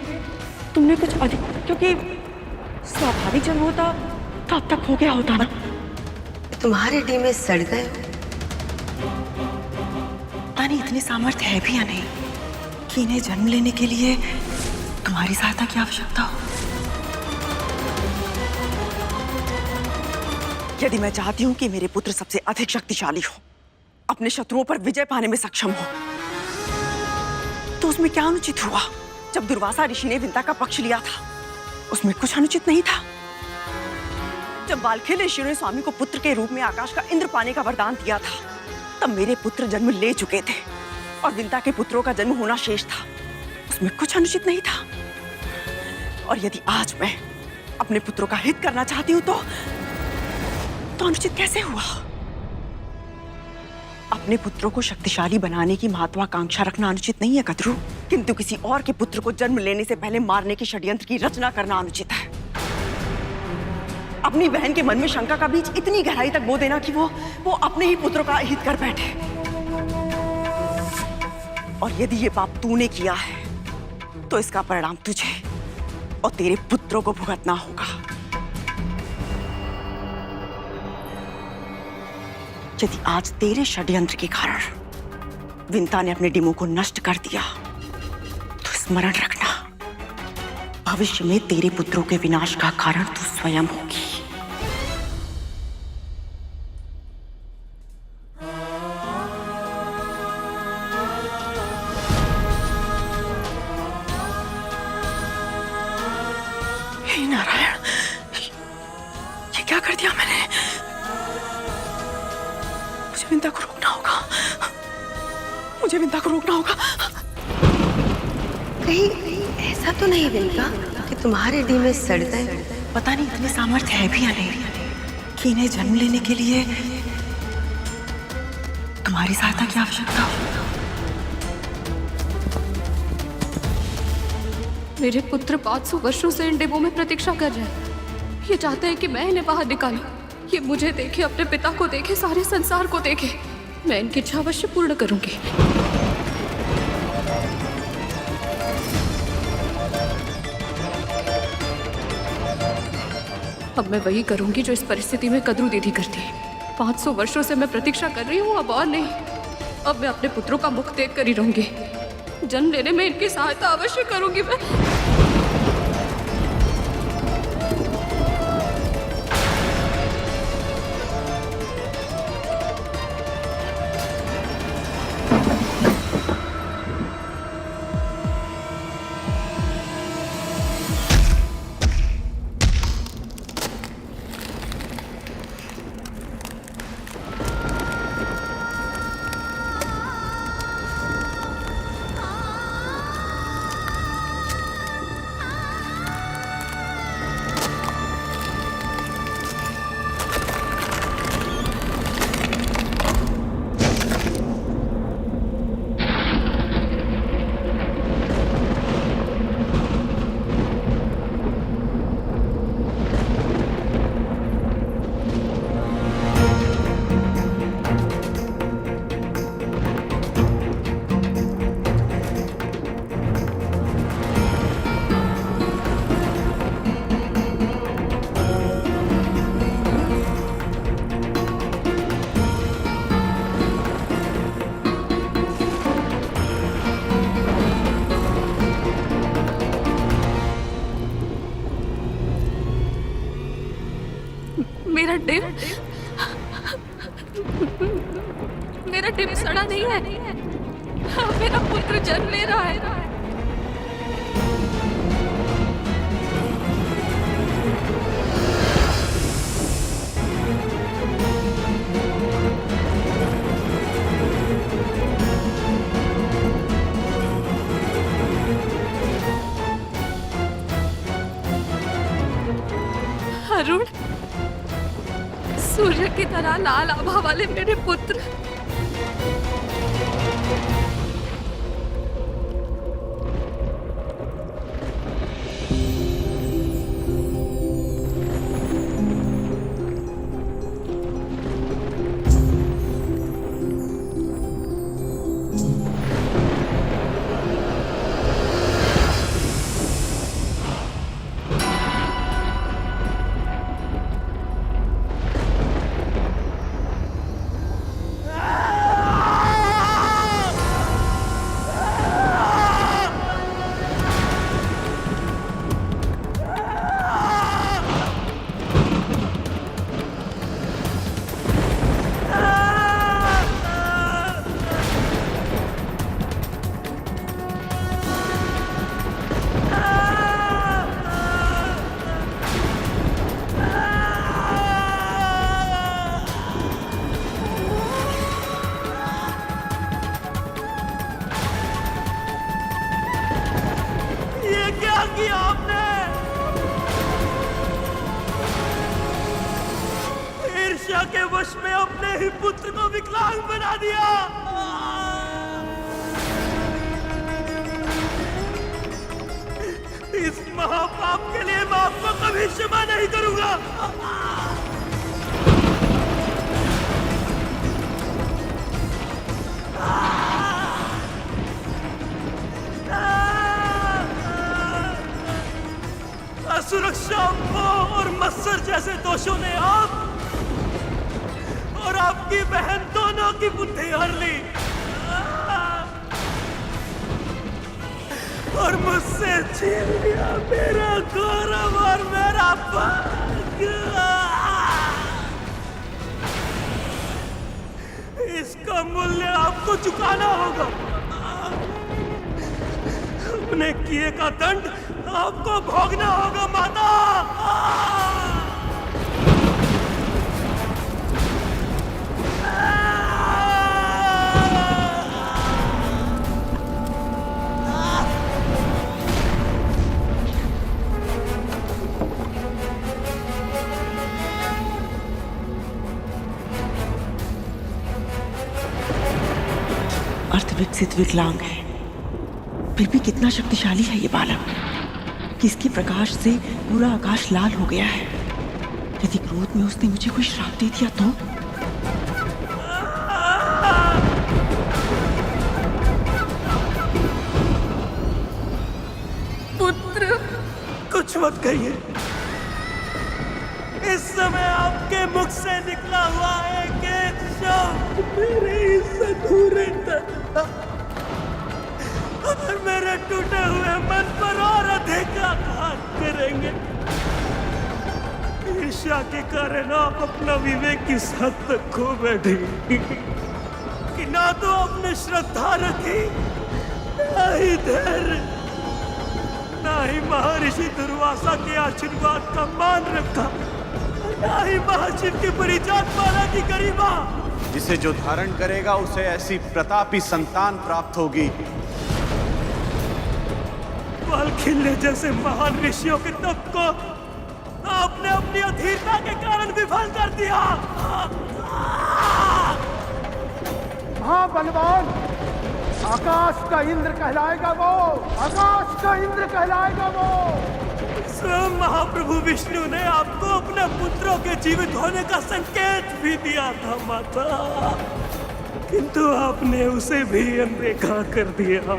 तुमने कुछ अधिक, क्योंकि स्वाभाविक जन्म होता तो अब तक हो गया होता ना। तुम्हारे डीम सड़ गए हो? पता नहीं इतने सामर्थ्य है भी या नहीं कि इन्हें जन्म लेने के लिए तुम्हारी सहायता की आवश्यकता हो। यदि मैं चाहती हूँ कि मेरे पुत्र सबसे अधिक शक्तिशाली हो, अपने शत्रुओं पर विजय पाने में सक्षम हो, तो उसमें क्या अनुचित हुआ जब दुर्वासा ऋषि ने विंता का पक्ष लिया था? उसमें कुछ अनुचित नहीं था। जब बालखेल ऋषि ने स्वामी को पुत्र के रूप में आकाश का इंद्र पाने का वरदान दिया था, तब मेरे पुत्र जन्म ले चुके थे और विंता के पुत्रों का जन्म होना शेष था। उसमें कुछ अनुचित नहीं था। और यदि आज मैं अपने पुत्रों का हित करना चाहती हूं तो अनुचित कैसे हुआ? अपने पुत्रों को शक्तिशाली बनाने की महत्वाकांक्षा रखना अनुचित नहीं है कद्रू, किंतु किसी और के पुत्र को जन्म लेने से पहले मारने के षड्यंत्र की रचना करना अनुचित है। अपनी बहन के मन में शंका का बीज इतनी गहराई तक बो देना कि वो अपने ही पुत्रों का अहित कर बैठे। और यदि ये पाप तूने किया है तो इसका परिणाम तुझे और तेरे पुत्रों को भुगतना होगा। यदि आज तेरे षड्यंत्र के कारण विंता ने अपने डिमों को नष्ट कर दिया तो स्मरण रखना, भविष्य में तेरे पुत्रों के विनाश का कारण तू स्वयं होगी। हे नारायण, ये क्या कर दिया मैंने? मुझे विंता को रोकना होगा, मुझे विंता को रोकना होगा। कहीं ऐसा तो नहीं विंता कि तुम्हारे डीम सड़ गए? पता नहीं इतने सामर्थ्य है भी या नहीं कि इन्हें जन्म लेने के लिए तुम्हारी सहायता की आवश्यकता हो। मेरे पुत्र 500 वर्षों से इन डिब्बों में प्रतीक्षा कर रहे हैं। ये चाहते हैं कि मैं इन्हें बाहर निकालूं। ये मुझे देखे, अपने पिता को देखे, सारे संसार को देखे। मैं इनकी इच्छा अवश्य पूर्ण करूंगी। अब मैं वही करूंगी जो इस परिस्थिति में कद्रू दीदी करती है। 500 वर्षों से मैं प्रतीक्षा कर रही हूँ, अब और नहीं। अब मैं अपने पुत्रों का मुख देख कर ही रहूंगी। जन्म लेने में इनकी सहायता अवश्य करूंगी मैं। मेरा डिम सड़ा नहीं है, मेरा पुत्र जन्म ले रहा है। अरुण, सूर्य की तरह लाल आभा वाले मेरे पुत्र, किया आपने? ईर्ष्या के वश में अपने ही पुत्र को विकलांग बना दिया। इस महापाप के लिए मैं आपको कभी क्षमा नहीं करूंगा। असुरक्षा, मोह और मत्सर जैसे दोषों ने आप और आपकी बहन दोनों की बुद्धि हर ली और मुझसे छीन लिया मेरा गौरव और मेरा भाग्य। इसका मूल्य आपको चुकाना होगा। अपने किए का दंड आपको भोगना होगा माता। अर्धविकसित विकलांग है, फिर भी कितना शक्तिशाली है ये बालक कि इसके प्रकाश से पूरा आकाश लाल हो गया है। यदि क्रोध में उसने मुझे कोई श्राप दे दिया तो? पुत्र, कुछ मत कहिए। इस समय आपके मुख से निकला हुआ एक एक शब्द मेरे इस अधूरे और मेरे टूटे हुए मन पर और अधिक आघात करेंगे। ईर्ष्या के कारण आप अपना विवेक किस हद तक खो बैठे कि ना तो अपने श्रद्धा रखी, ना ही धैर्य, ना ही महर्षि दुर्वासा के आशीर्वाद का मान रखा, ना ही महाशिव की परिजात माला की गरिमा। जिसे जो धारण करेगा उसे ऐसी प्रतापी संतान प्राप्त होगी। बाल खिलने जैसे महान ऋषियों के तप को आपने अपनी अधीरता के कारण विफल कर दिया। हाँ बलवान, आकाश का इंद्र कहलाएगा वो, आकाश का इंद्र कहलाएगा वो। स्वयं महाप्रभु विष्णु ने आपको अपने पुत्रों के जीवित होने का संकेत भी दिया था माता, किंतु आपने उसे भी अनदेखा कर दिया।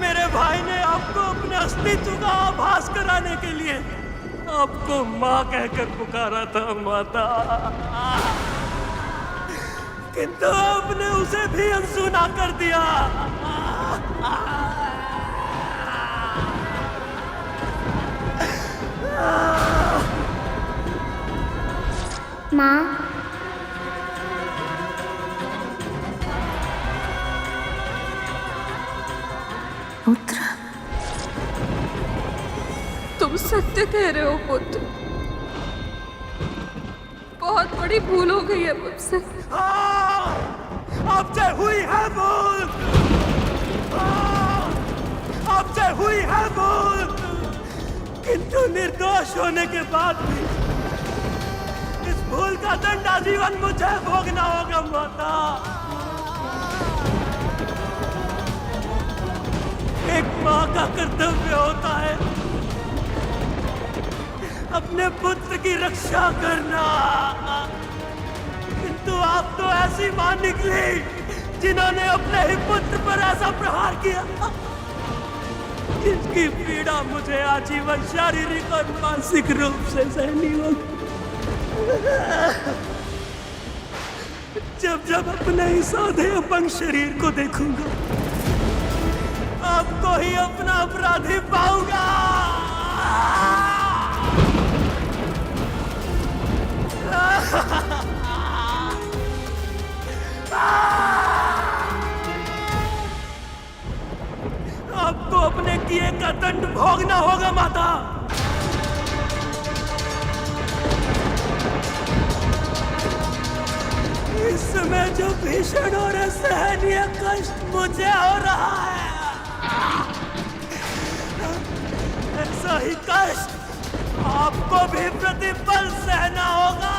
मेरे भाई ने आपको अपने अस्तित्व का आभास कराने के लिए आपको माँ कहकर पुकारा था माता, किंतु आपने उसे भी अनसुना कर दिया। माँ, पुत्र, तुम सत्य कह रहे हो पुत्र। बहुत बड़ी भूल हो गई है मुझसे। आपसे हुई है भूल, आपसे हुई है भूल, किंतु निर्दोष होने के बाद भी इस भूल का दंड आजीवन मुझे भोगना होगा माता। एक माँ का कर्तव्य होता है अपने पुत्र की रक्षा करना, किंतु आप तो ऐसी मां निकली जिन्होंने अपने ही पुत्र पर ऐसा प्रहार किया जिसकी पीड़ा मुझे आजीवन शारीरिक और मानसिक रूप से सहनी होगी। जब जब अपने ही साधे अपंग शरीर को देखूंगा, आपको ही अपना अपराधी पाऊंगा। आपको अपने किए का दंड भोगना होगा माता। इस समय जो भीषण और असहनीय कष्ट मुझे हो रहा है, ऐसा ही कष्ट आपको भी प्रतिपल सहना होगा।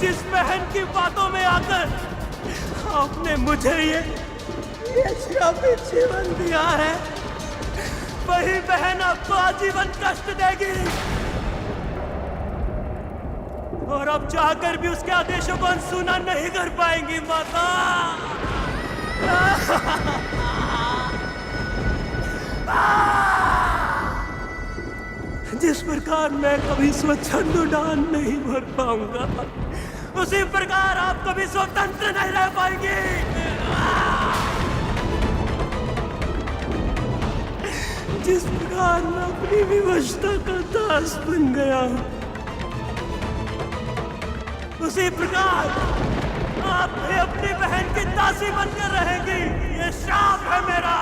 जिस बहन की बातों में आकर आपने मुझे ये श्रापित जीवन दिया है, वही बहन आपको आजीवन कष्ट देगी और अब चाहकर भी उसके आदेशों को अनसुना नहीं कर पाएंगी माता। जिस प्रकार मैं कभी स्वच्छंद उड़ान नहीं भर पाऊंगा, उसी प्रकार आप कभी स्वतंत्र नहीं रह पाएंगे। जिस प्रकार मैं अपनी विवशता का दास बन गया हूं, उसी प्रकार आप भी अपनी बहन की दासी बनकर रहेंगी। ये श्राप है मेरा।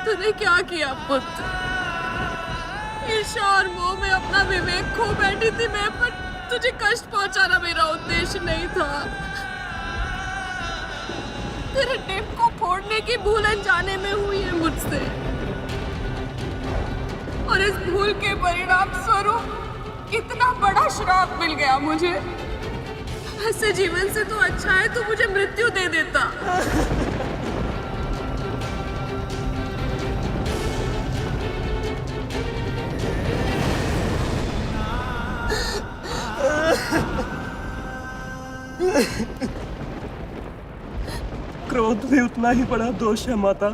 तूने क्या किया पुत्र? ईर्ष्या और मोह में अपना विवेक खो बैठी थी मैं, पर तुझे कष्ट पहुंचाना मेरा उद्देश्य नहीं था। तेरे टेप को फोड़ने की भूल अनजाने में हुई है मुझसे, और इस भूल के परिणाम स्वरूप इतना बड़ा श्राप मिल गया मुझे। ऐसे जीवन से तो अच्छा है तू मुझे मृत्यु दे देता। क्रोध भी उतना ही बड़ा दोष है माता,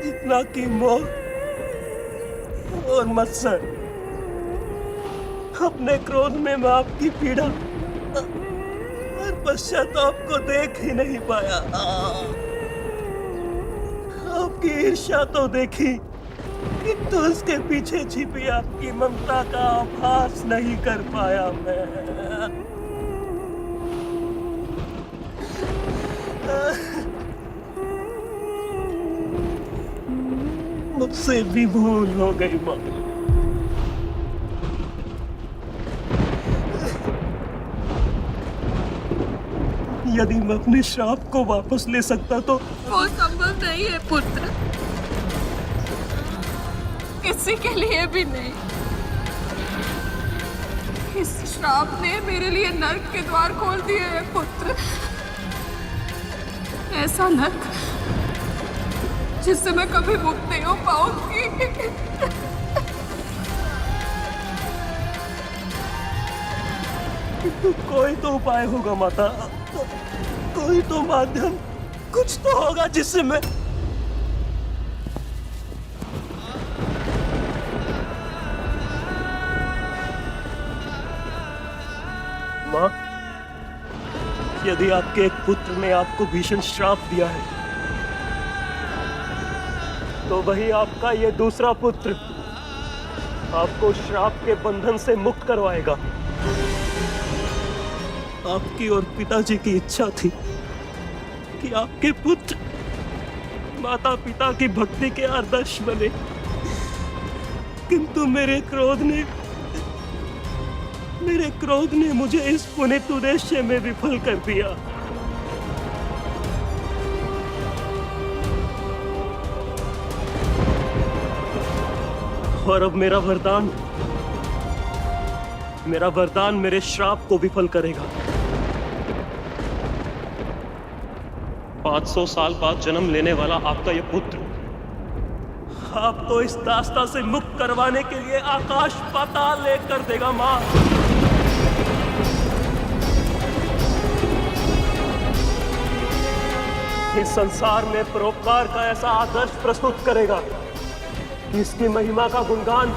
जितना कि मोह और मत्सर। अपने क्रोध में मैं आपकी पीड़ा और पश्चाताप को देख ही नहीं पाया। आपकी ईर्ष्या तो देखी, किंतु उसके पीछे छिपी आपकी ममता का आभास नहीं कर पाया मैं। मुझसे भी भूल हो गई माँ। यदि मैं अपने श्राप को वापस ले सकता तो। वो संभव नहीं है पुत्र, किसी के लिए भी नहीं। इस श्राप ने मेरे लिए नर्क के द्वार खोल दिए हैं पुत्र। ऐसा नर्क जिससे मैं कभी मुक्त नहीं हो पाऊंगी। कोई तो उपाय होगा माता, कोई तो माध्यम, कुछ तो होगा जिससे मैं माँ, यदि आपके एक पुत्र ने आपको भीषण श्राप दिया है तो वही आपका ये दूसरा पुत्र आपको श्राप के बंधन से मुक्त करवाएगा। आपकी और पिताजी की इच्छा थी कि आपके पुत्र माता पिता की भक्ति के आदर्श बने, किंतु मेरे क्रोध ने मुझे इस पुनीत उद्देश्य में विफल कर दिया। और अब मेरा वरदान मेरे श्राप को विफल करेगा। 500 साल बाद जन्म लेने वाला आपका यह पुत्र आपको इस दास्ता से मुक्त करवाने के लिए आकाश पाताल लेकर देगा माँ। इस संसार में परोपकार का ऐसा आदर्श प्रस्तुत करेगा कि इसकी महिमा का गुणगान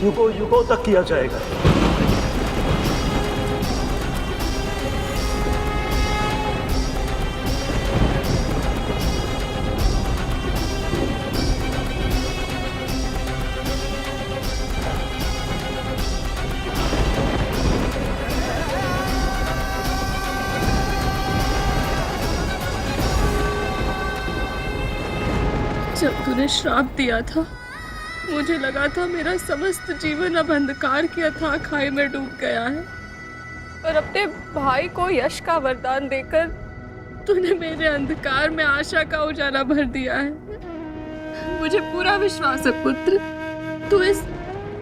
युगों युगों तक किया जाएगा। जब तूने श्राप दिया था मुझे लगा था मेरा समस्त जीवन अब अंधकार की अथाह खाई में डूब गया है, पर अपने भाई को यश का वरदान देकर तूने मेरे अंधकार में आशा का उजाला भर दिया है। मुझे पूरा विश्वास है पुत्र, तू इस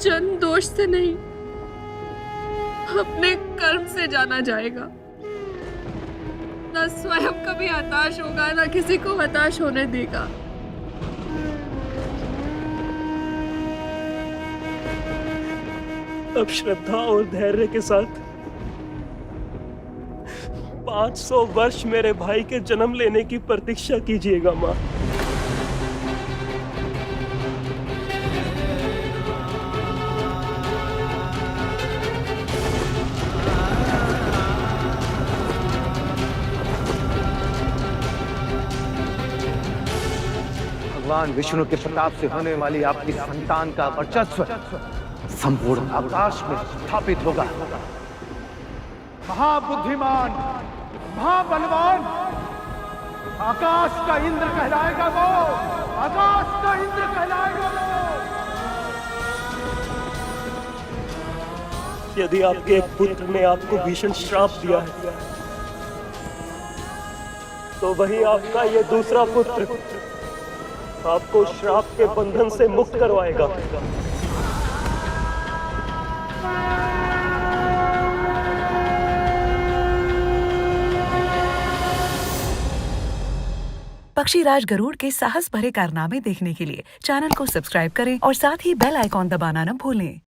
जन्म दोष से नहीं अपने कर्म से जाना जाएगा। न स्वयं कभी हताश होगा, न किसी को हताश होने देगा। अब श्रद्धा और धैर्य के साथ 500 वर्ष मेरे भाई के जन्म लेने की प्रतीक्षा कीजिएगा माँ। भगवान विष्णु के प्रताप से होने वाली आपकी संतान का वर्चस्व संपूर्ण आकाश में स्थापित होगा। महाबुद्धिमान, महाबलवान, आकाश का इंद्र कहलाएगा वो, आकाश का इंद्र कहलाएगा वो। यदि आपके एक पुत्र ने आपको भीषण श्राप दिया है तो वही आपका ये दूसरा पुत्र आपको श्राप के बंधन से मुक्त करवाएगा। पक्षीराज गरुड़ के साहस भरे कारनामे देखने के लिए चैनल को सब्सक्राइब करें और साथ ही बेल आइकॉन दबाना न भूलें।